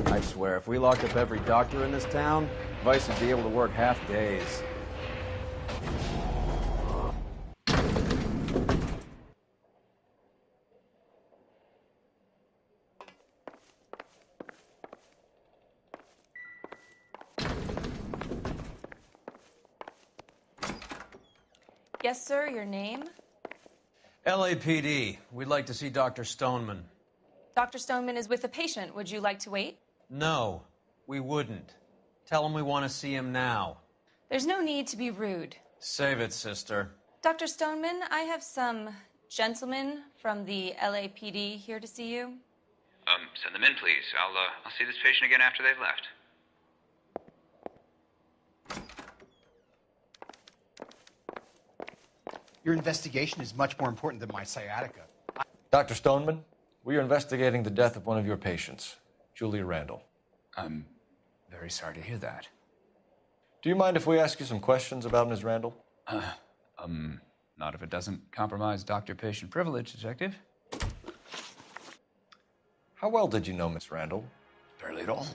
I swear, if we locked up every doctor in this town, Vice would be able to work half days. Yes, sir, your name? LAPD. We'd like to see Dr. Stoneman. Dr. Stoneman is with a patient. Would you like to wait? No, we wouldn't. Tell him we want to see him now. There's no need to be rude. Save it, sister. Dr. Stoneman, I have some gentlemen from the LAPD here to see you. Send them in, please. I'll see this patient again after they've left. Your investigation is much more important than my sciatica. Dr. Stoneman, we are investigating the death of one of your patients, Julia Randall. I'm very sorry to hear that. Do you mind if we ask you some questions about Ms. Randall? Not if it doesn't compromise doctor-patient privilege, Detective. How well did you know Miss Randall? Barely at all.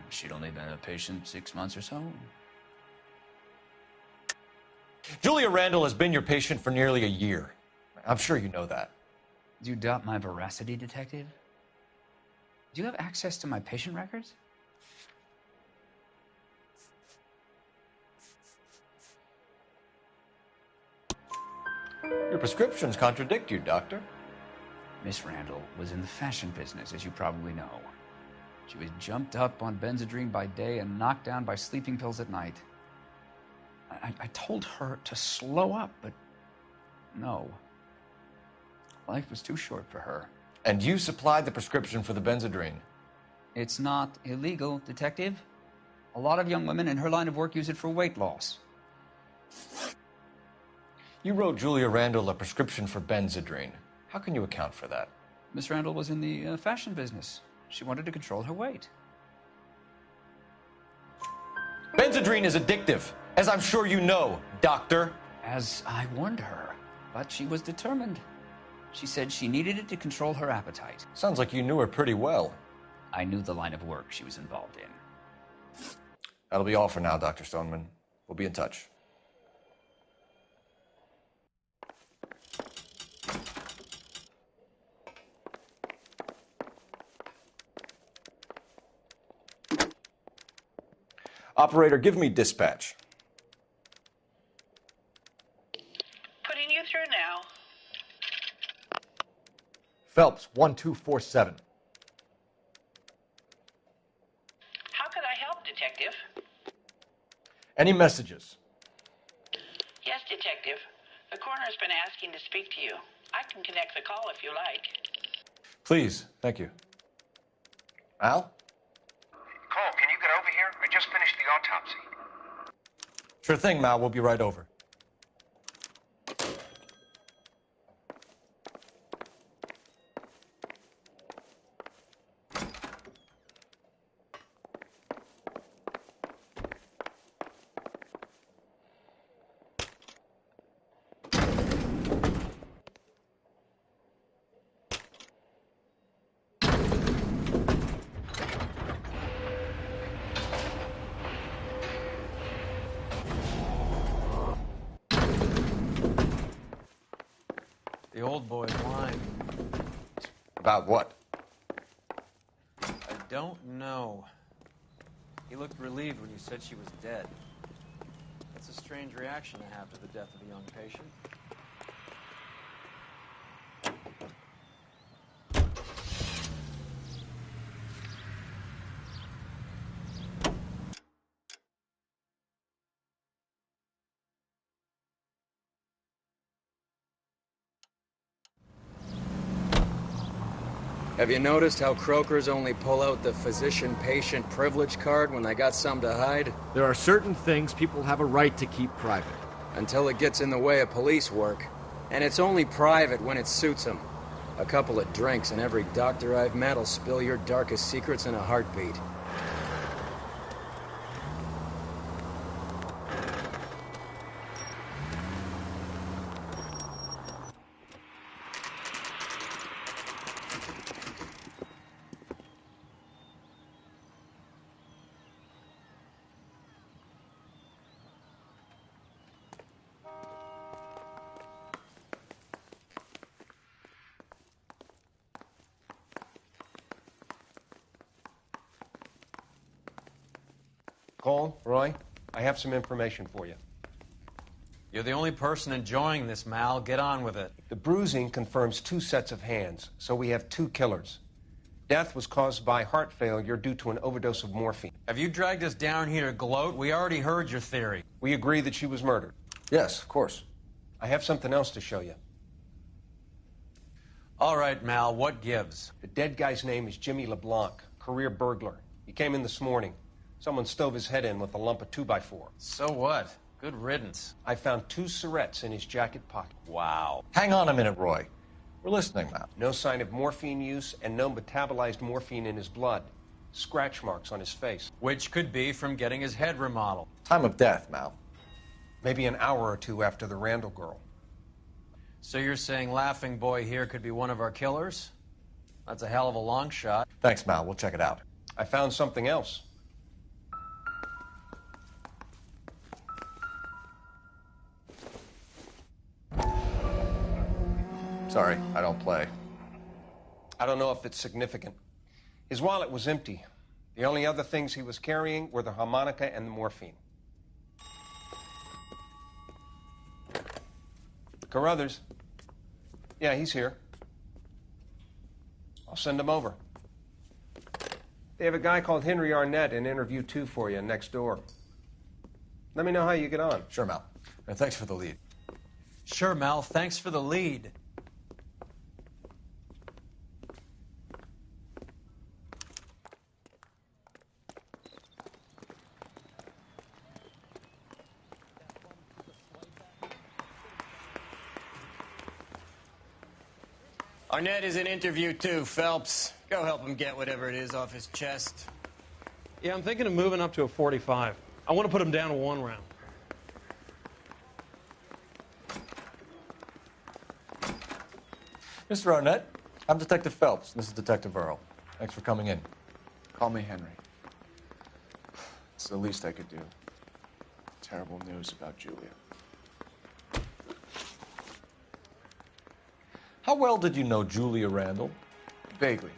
She'd only been a patient 6 months or so. Julia Randall has been your patient for nearly a year. I'm sure you know that. Do you doubt my veracity, Detective? Do you have access to my patient records? Your prescriptions contradict you, Doctor. Miss Randall was in the fashion business, as you probably know. She was jumped up on Benzedrine by day and knocked down by sleeping pills at night. I told her to slow up, but no. Life was too short for her. And you supplied the prescription for the Benzedrine? It's not illegal, Detective. A lot of young women in her line of work use it for weight loss. You wrote Julia Randall a prescription for Benzedrine. How can you account for that? Miss Randall was in the fashion business. She wanted to control her weight. Benzedrine is addictive, as I'm sure you know, Doctor. As I warned her, but she was determined. She said she needed it to control her appetite. Sounds like you knew her pretty well. I knew the line of work she was involved in. That'll be all for now, Dr. Stoneman. We'll be in touch. Operator, give me dispatch. Putting you through now. Phelps, 1247. How could I help, Detective? Any messages? Yes, Detective. The coroner's been asking to speak to you. I can connect the call if you like. Please, thank you. Al? Cole, can you get over here? I just finished the autopsy. Sure thing, Mal. We'll be right over. The old boy's lying. About what? I don't know. He looked relieved when you said she was dead. That's a strange reaction to have to the death of a young patient. Have you noticed how croakers only pull out the physician-patient privilege card when they got something to hide? There are certain things people have a right to keep private. Until it gets in the way of police work. And it's only private when it suits them. A couple of drinks and every doctor I've met will spill your darkest secrets in a heartbeat. Cole, Roy, I have some information for you. You're the only person enjoying this, Mal. Get on with it. The bruising confirms 2 sets of hands, so we have 2 killers. Death was caused by heart failure due to an overdose of morphine. Have you dragged us down here to gloat? We already heard your theory. We agree that she was murdered. Yes, of course. I have something else to show you. All right, Mal, what gives? The dead guy's name is Jimmy LeBlanc, career burglar. He came in this morning. Someone stove his head in with a lump of 2x4. So what? Good riddance. I found 2 Syrettes in his jacket pocket. Wow. Hang on a minute, Roy. We're listening now. No sign of morphine use and no metabolized morphine in his blood. Scratch marks on his face. Which could be from getting his head remodeled. Time of death, Mal. Maybe an hour or 2 after the Randall girl. So you're saying Laughing Boy here could be one of our killers? That's a hell of a long shot. Thanks, Mal. We'll check it out. I found something else. Sorry, I don't play. I don't know if it's significant. His wallet was empty. The only other things he was carrying were the harmonica and the morphine. Carruthers. Yeah, he's here. I'll send him over. They have a guy called Henry Arnett in interview 2 for you next door. Let me know how you get on. Sure, Mal. And thanks for the lead. Sure, Mal. Thanks for the lead. Arnett is in interview 2, Phelps. Go help him get whatever it is off his chest. Yeah, I'm thinking of moving up to a 45. I want to put him down to 1 round. Mr. Arnett, I'm Detective Phelps. This is Detective Earl. Thanks for coming in. Call me Henry. It's the least I could do. Terrible news about Julia. How well did you know Julia Randall? Vaguely.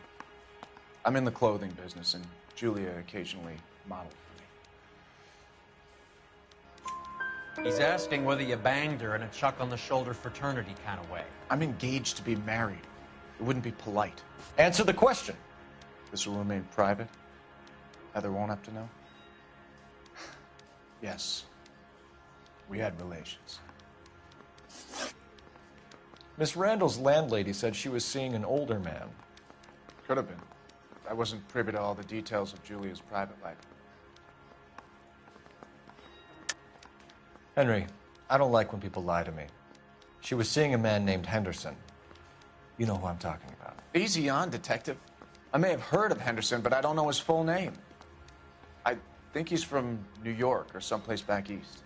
I'm in the clothing business, and Julia occasionally modeled for me. He's asking whether you banged her in a chuck-on-the-shoulder fraternity kind of way. I'm engaged to be married. It wouldn't be polite. Answer the question. This will remain private? Heather won't have to know? Yes. We had relations. Miss Randall's landlady said she was seeing an older man. Could have been. I wasn't privy to all the details of Julia's private life. Henry, I don't like when people lie to me. She was seeing a man named Henderson. You know who I'm talking about. Easy on, Detective. I may have heard of Henderson, but I don't know his full name. I think he's from New York or someplace back east.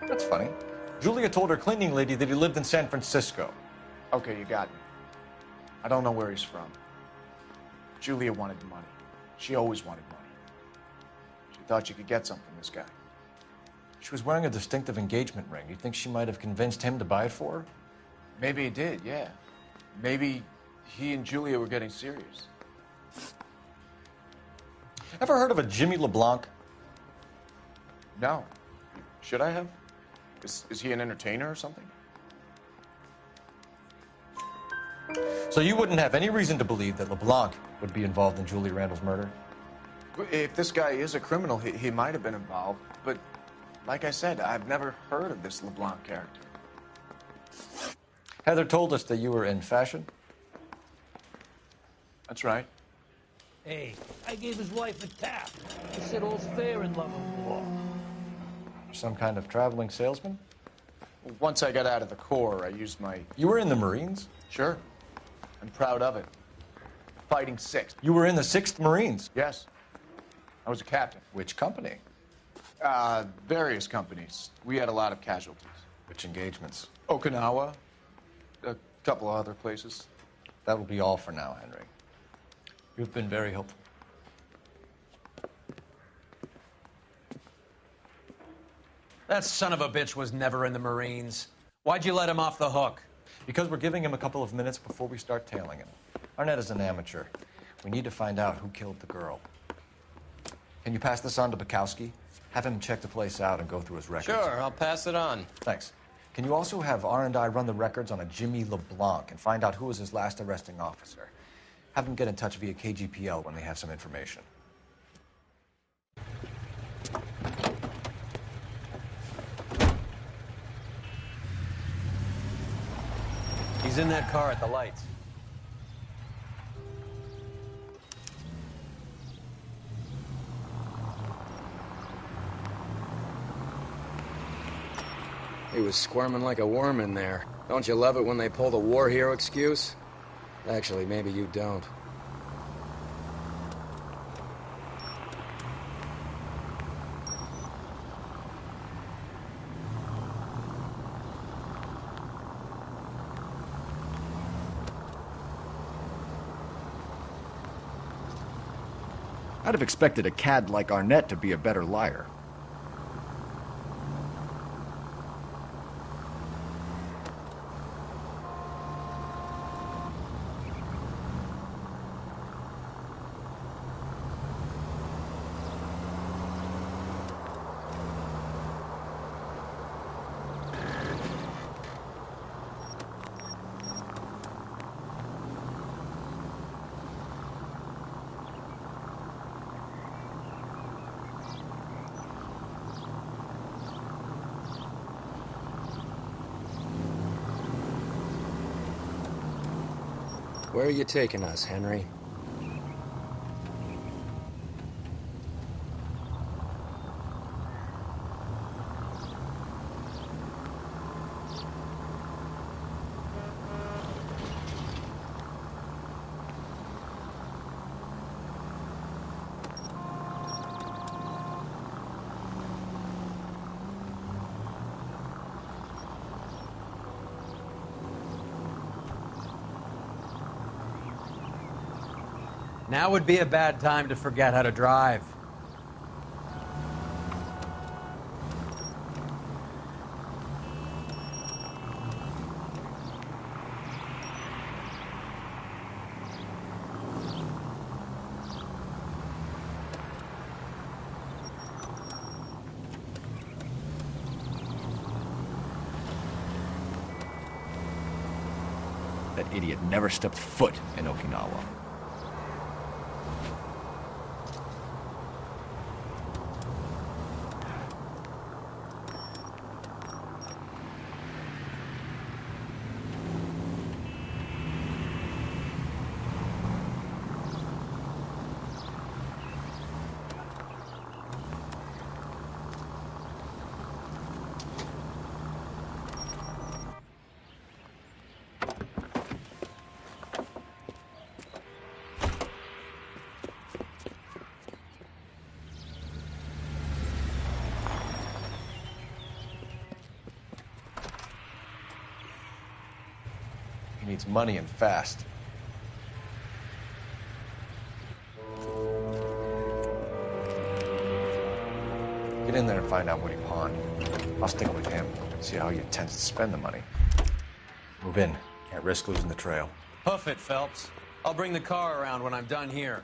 That's funny. Julia told her cleaning lady that he lived in San Francisco. Okay, you got me. I don't know where he's from. Julia wanted money. She always wanted money. She thought she could get some from this guy. She was wearing a distinctive engagement ring. You think she might have convinced him to buy it for her? Maybe he did, yeah. Maybe he and Julia were getting serious. Ever heard of a Jimmy LeBlanc? No. Should I have? Is he an entertainer or something? So you wouldn't have any reason to believe that LeBlanc would be involved in Julia Randall's murder? If this guy is a criminal, he might have been involved. But like I said, I've never heard of this LeBlanc character. Heather told us that you were in fashion. That's right. Hey, I gave his wife a tap. He said all's fair in love and war. Some kind of traveling salesman? Once I got out of the Corps, I used my... You were in the Marines? Sure. I'm proud of it. Fighting 6th. You were in the 6th Marines? Yes. I was a captain. Which company? Various companies. We had a lot of casualties. Which engagements? Okinawa. A couple of other places. That will be all for now, Henry. You've been very helpful. That son of a bitch was never in the Marines. Why'd you let him off the hook? Because we're giving him a couple of minutes before we start tailing him. Arnett is an amateur. We need to find out who killed the girl. Can you pass this on to Bukowski? Have him check the place out and go through his records. Sure, I'll pass it on. Thanks. Can you also have R&I run the records on a Jimmy LeBlanc and find out who was his last arresting officer? Have him get in touch via KGPL when they have some information. He's in that car at the lights. He was squirming like a worm in there. Don't you love it when they pull the war hero excuse? Actually, maybe you don't. I'd have expected a cad like Arnett to be a better liar. Where are you taking us, Henry? Now would be a bad time to forget how to drive. That idiot never stepped foot in Okinawa. He needs money and fast. Get in there and find out what he pawned. I'll stick with him, see how he intends to spend the money. Move in. Can't risk losing the trail. Hoof it, Phelps. I'll bring the car around when I'm done here.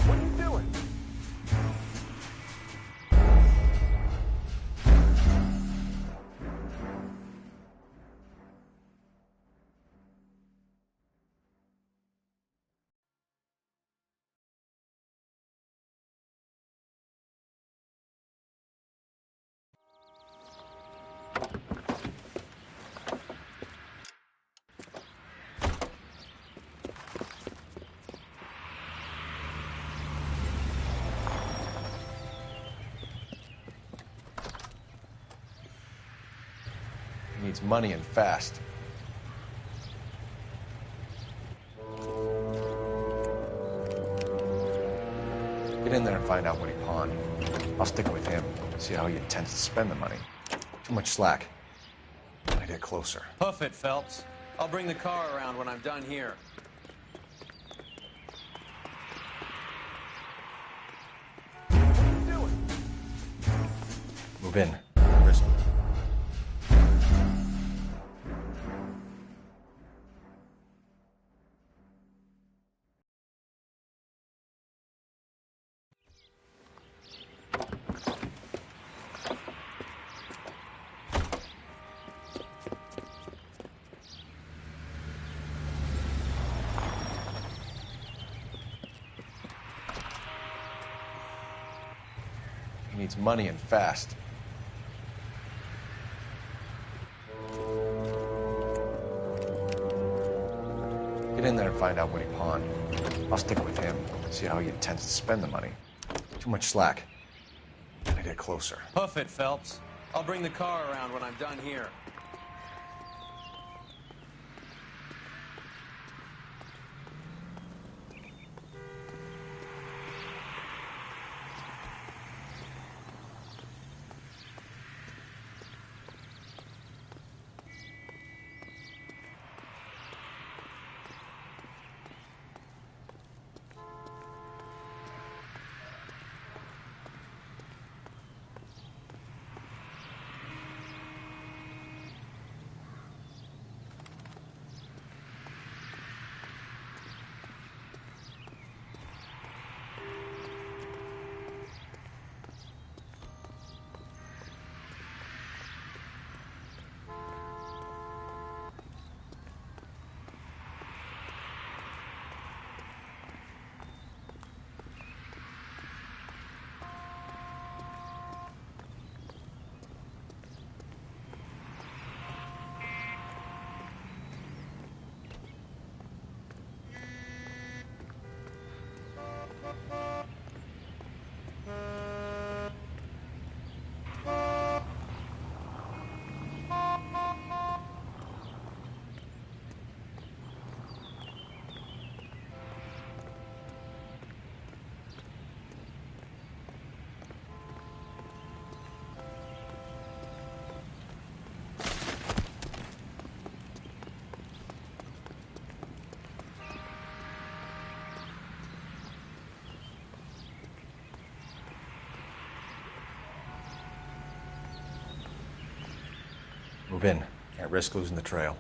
What are you doing? He needs money and fast. Get in there and find out what he pawned. I'll stick with him, see how he intends to spend the money. Too much slack. Gotta get closer. Hoof it, Phelps. I'll bring the car around when I'm done here. Move in. Can't risk it. He needs money and fast. Get in there and find out what he pawned. I'll stick with him, see how he intends to spend the money. Too much slack. Gotta get closer. Hoof it, Phelps. I'll bring the car around when I'm done here. Move in. Can't risk losing the trail.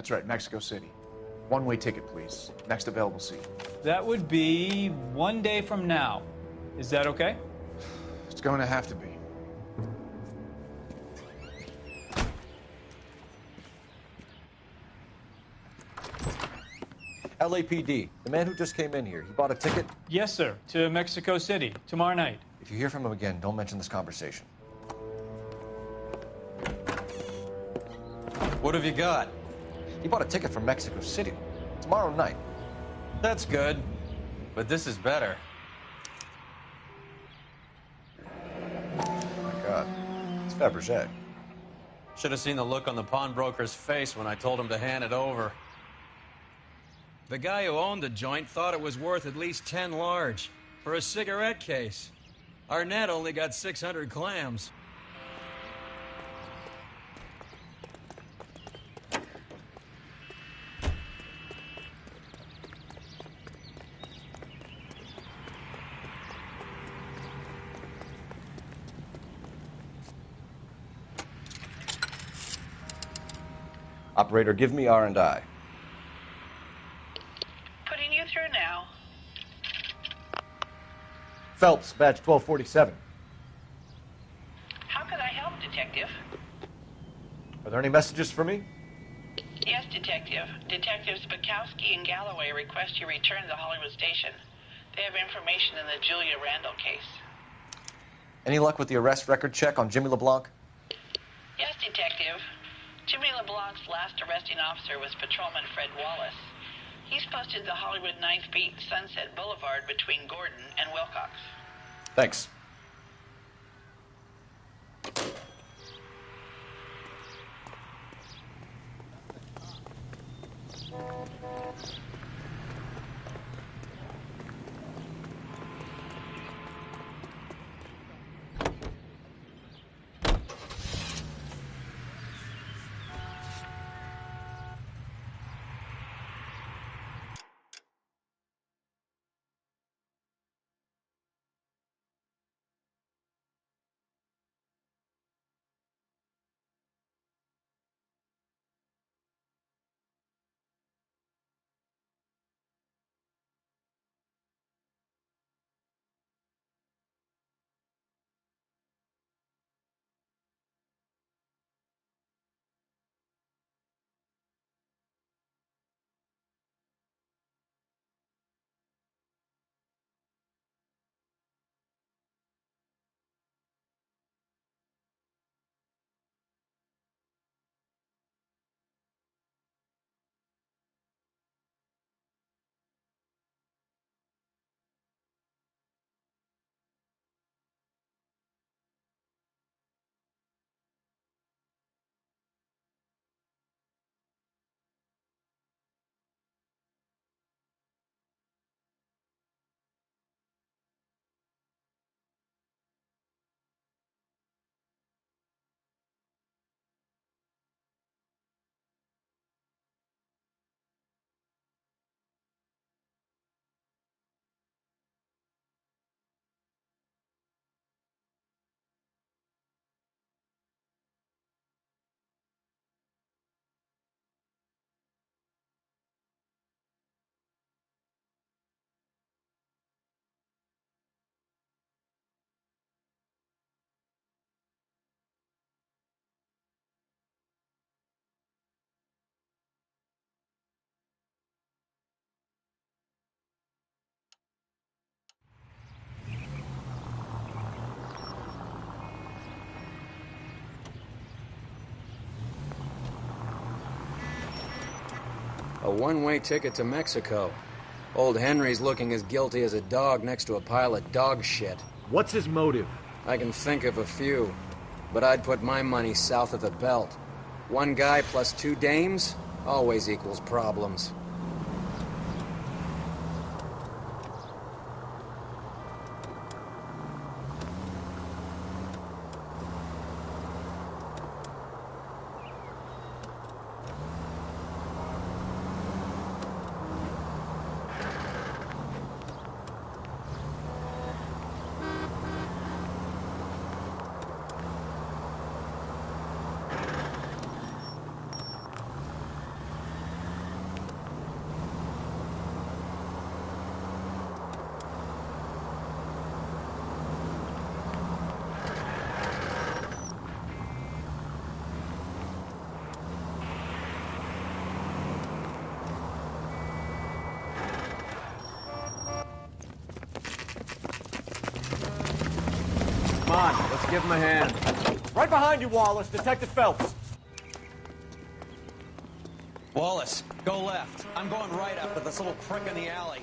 That's right, Mexico City. One-way ticket, please. Next available seat. That would be 1 day from now. Is that okay? It's going to have to be. LAPD, the man who just came in here, he bought a ticket? Yes, sir. To Mexico City, tomorrow night. If you hear from him again, don't mention this conversation. What have you got? He bought a ticket for Mexico City. Tomorrow night. That's good. But this is better. Oh my God. It's Fabergé. Should have seen the look on the pawnbroker's face when I told him to hand it over. The guy who owned the joint thought it was worth at least 10 large for a cigarette case. Arnett only got 600 clams. Operator, give me R&I. Putting you through now. Phelps, badge 1247. How could I help, Detective? Are there any messages for me? Yes, Detective. Detectives Bukowski and Galloway request you return to the Hollywood station. They have information in the Julia Randall case. Any luck with the arrest record check on Jimmy LeBlanc? Yes, Detective. Jimmy LeBlanc's last arresting officer was Patrolman Fred Wallace. He's posted the Hollywood 9th Beat Sunset Boulevard between Gordon and Wilcox. Thanks. A one-way ticket to Mexico. Old Henry's looking as guilty as a dog next to a pile of dog shit. What's his motive? I can think of a few, but I'd put my money south of the belt. One guy plus two dames always equals problems. Give him a hand. Right behind you, Wallace. Detective Phelps. Wallace, go left. I'm going right after this little prick in the alley.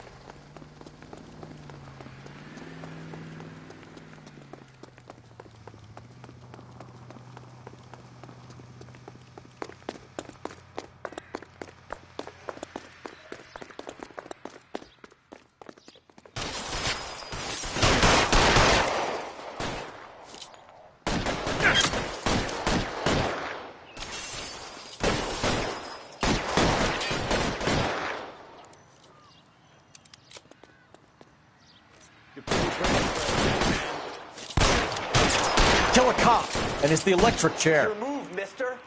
Kill a cop, and it's the electric chair. Your move, mister.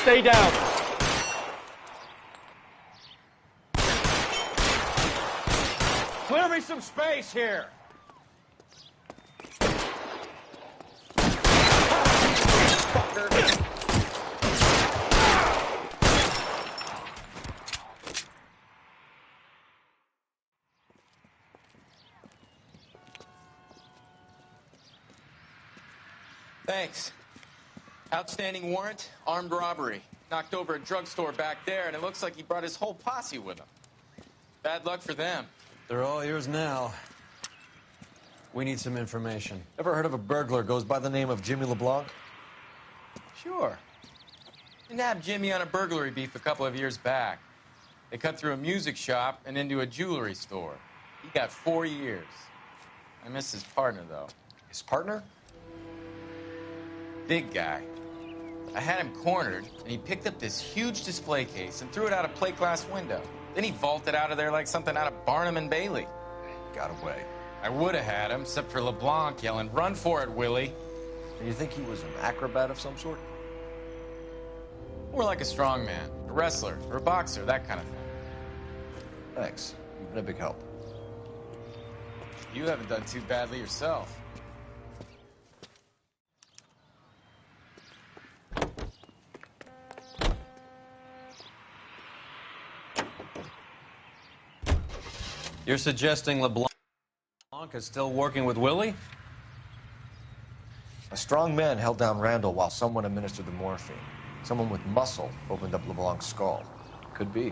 Stay down. Clear me some space here. Thanks. Outstanding warrant, armed robbery. Knocked over a drugstore back there, and it looks like he brought his whole posse with him. Bad luck for them. They're all yours now. We need some information. Ever heard of a burglar goes by the name of Jimmy LeBlanc? Sure. We nabbed Jimmy on a burglary beef a couple of years back. They cut through a music shop and into a jewelry store. He got 4 years. I miss his partner, though. His partner? Big guy. I had him cornered, and he picked up this huge display case and threw it out a plate glass window. Then he vaulted out of there like something out of Barnum and Bailey. Got away. I would have had him, except for LeBlanc yelling, "Run for it, Willie!" Do you think he was an acrobat of some sort? More like a strongman, a wrestler, or a boxer, that kind of thing. Thanks. You've been a big help. You haven't done too badly yourself. You're suggesting LeBlanc is still working with Willie? A strong man held down Randall while someone administered the morphine. Someone with muscle opened up LeBlanc's skull. Could be.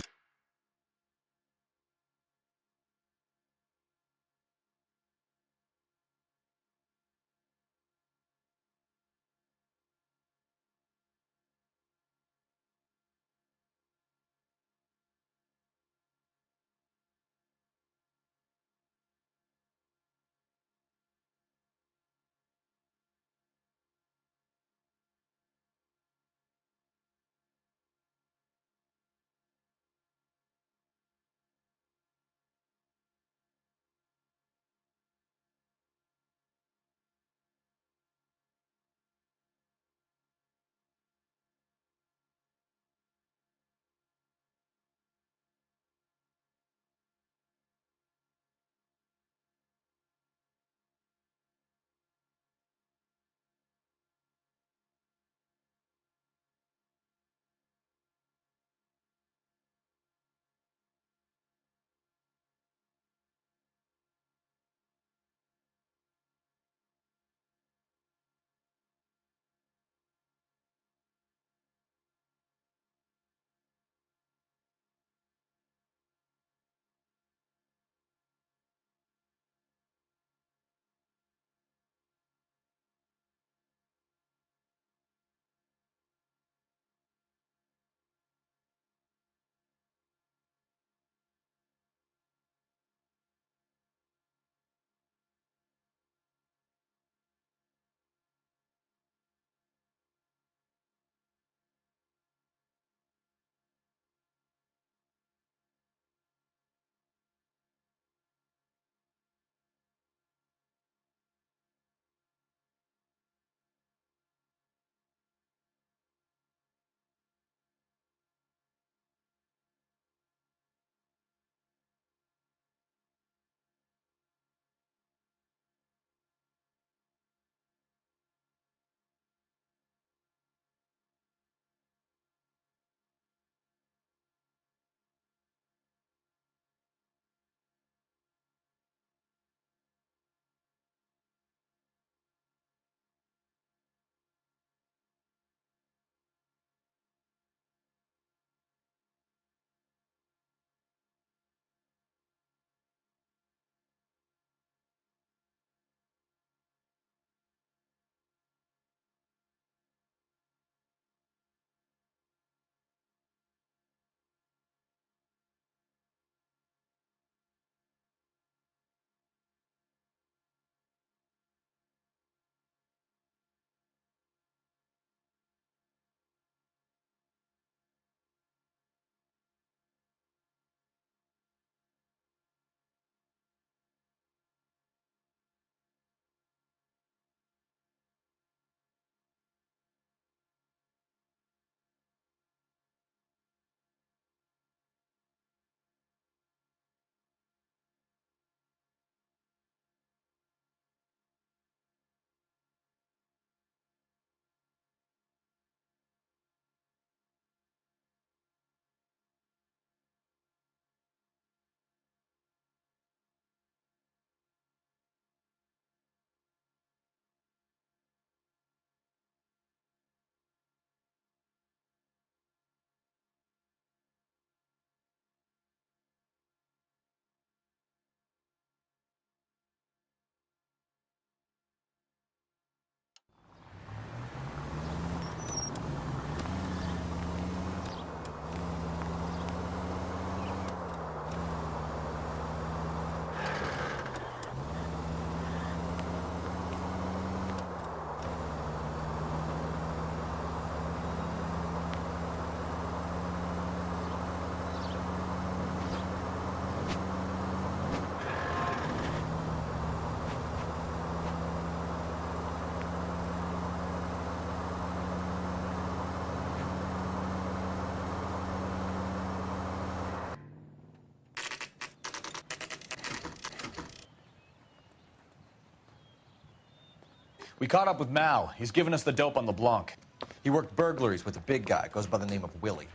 We caught up with Mal. He's given us the dope on LeBlanc. He worked burglaries with a big guy, goes by the name of Willie.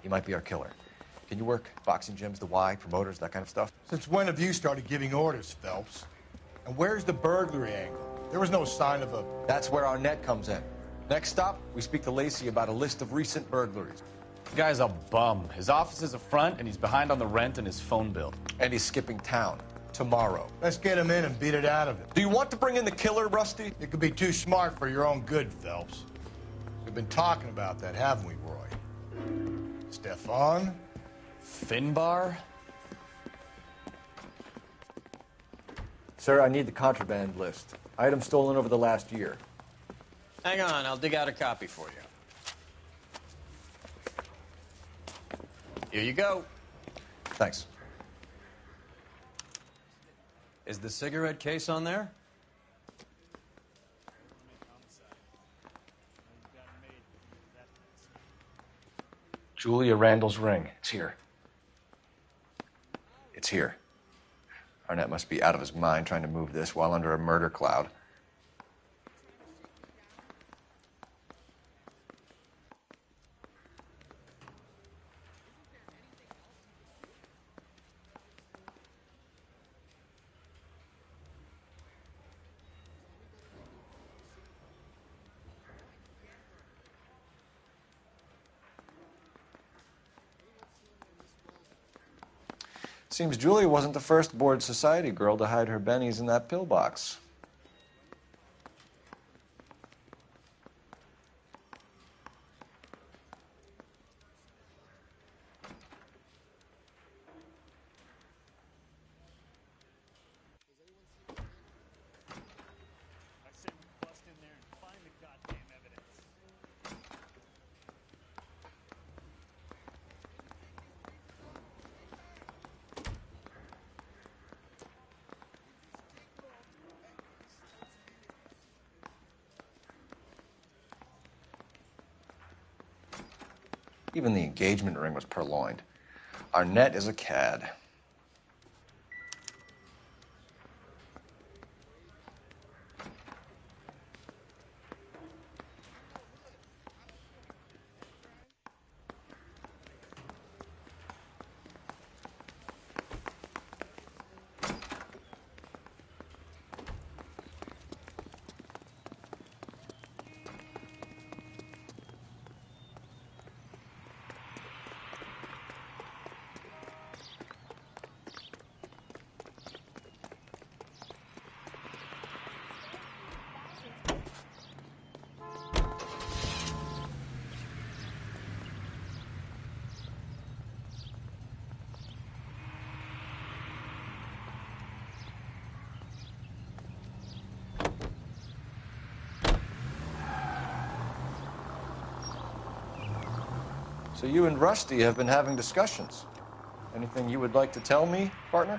He might be our killer. Can you work boxing gyms, the Y, promoters, that kind of stuff? Since when have you started giving orders, Phelps? And where's the burglary angle? There was no sign of a... That's where our net comes in. Next stop, we speak to Lacey about a list of recent burglaries. The guy's a bum. His office is a front, and he's behind on the rent and his phone bill. And he's skipping town tomorrow. Let's get him in and beat it out of him. Do you want to bring in the killer, Rusty? You could be too smart for your own good, Phelps. We've been talking about that, haven't we, Roy? Stefan? Finbar? Sir, I need the contraband list. Items stolen over the last year. Hang on, I'll dig out a copy for you. Here you go. Thanks. Is the cigarette case on there? Julia Randall's ring. It's here. It's here. Arnett must be out of his mind trying to move this while under a murder cloud. Seems Julia wasn't the first bored society girl to hide her bennies in that pillbox. Even the engagement ring was purloined. Arnett is a cad. So you and Rusty have been having discussions. Anything you would like to tell me, partner?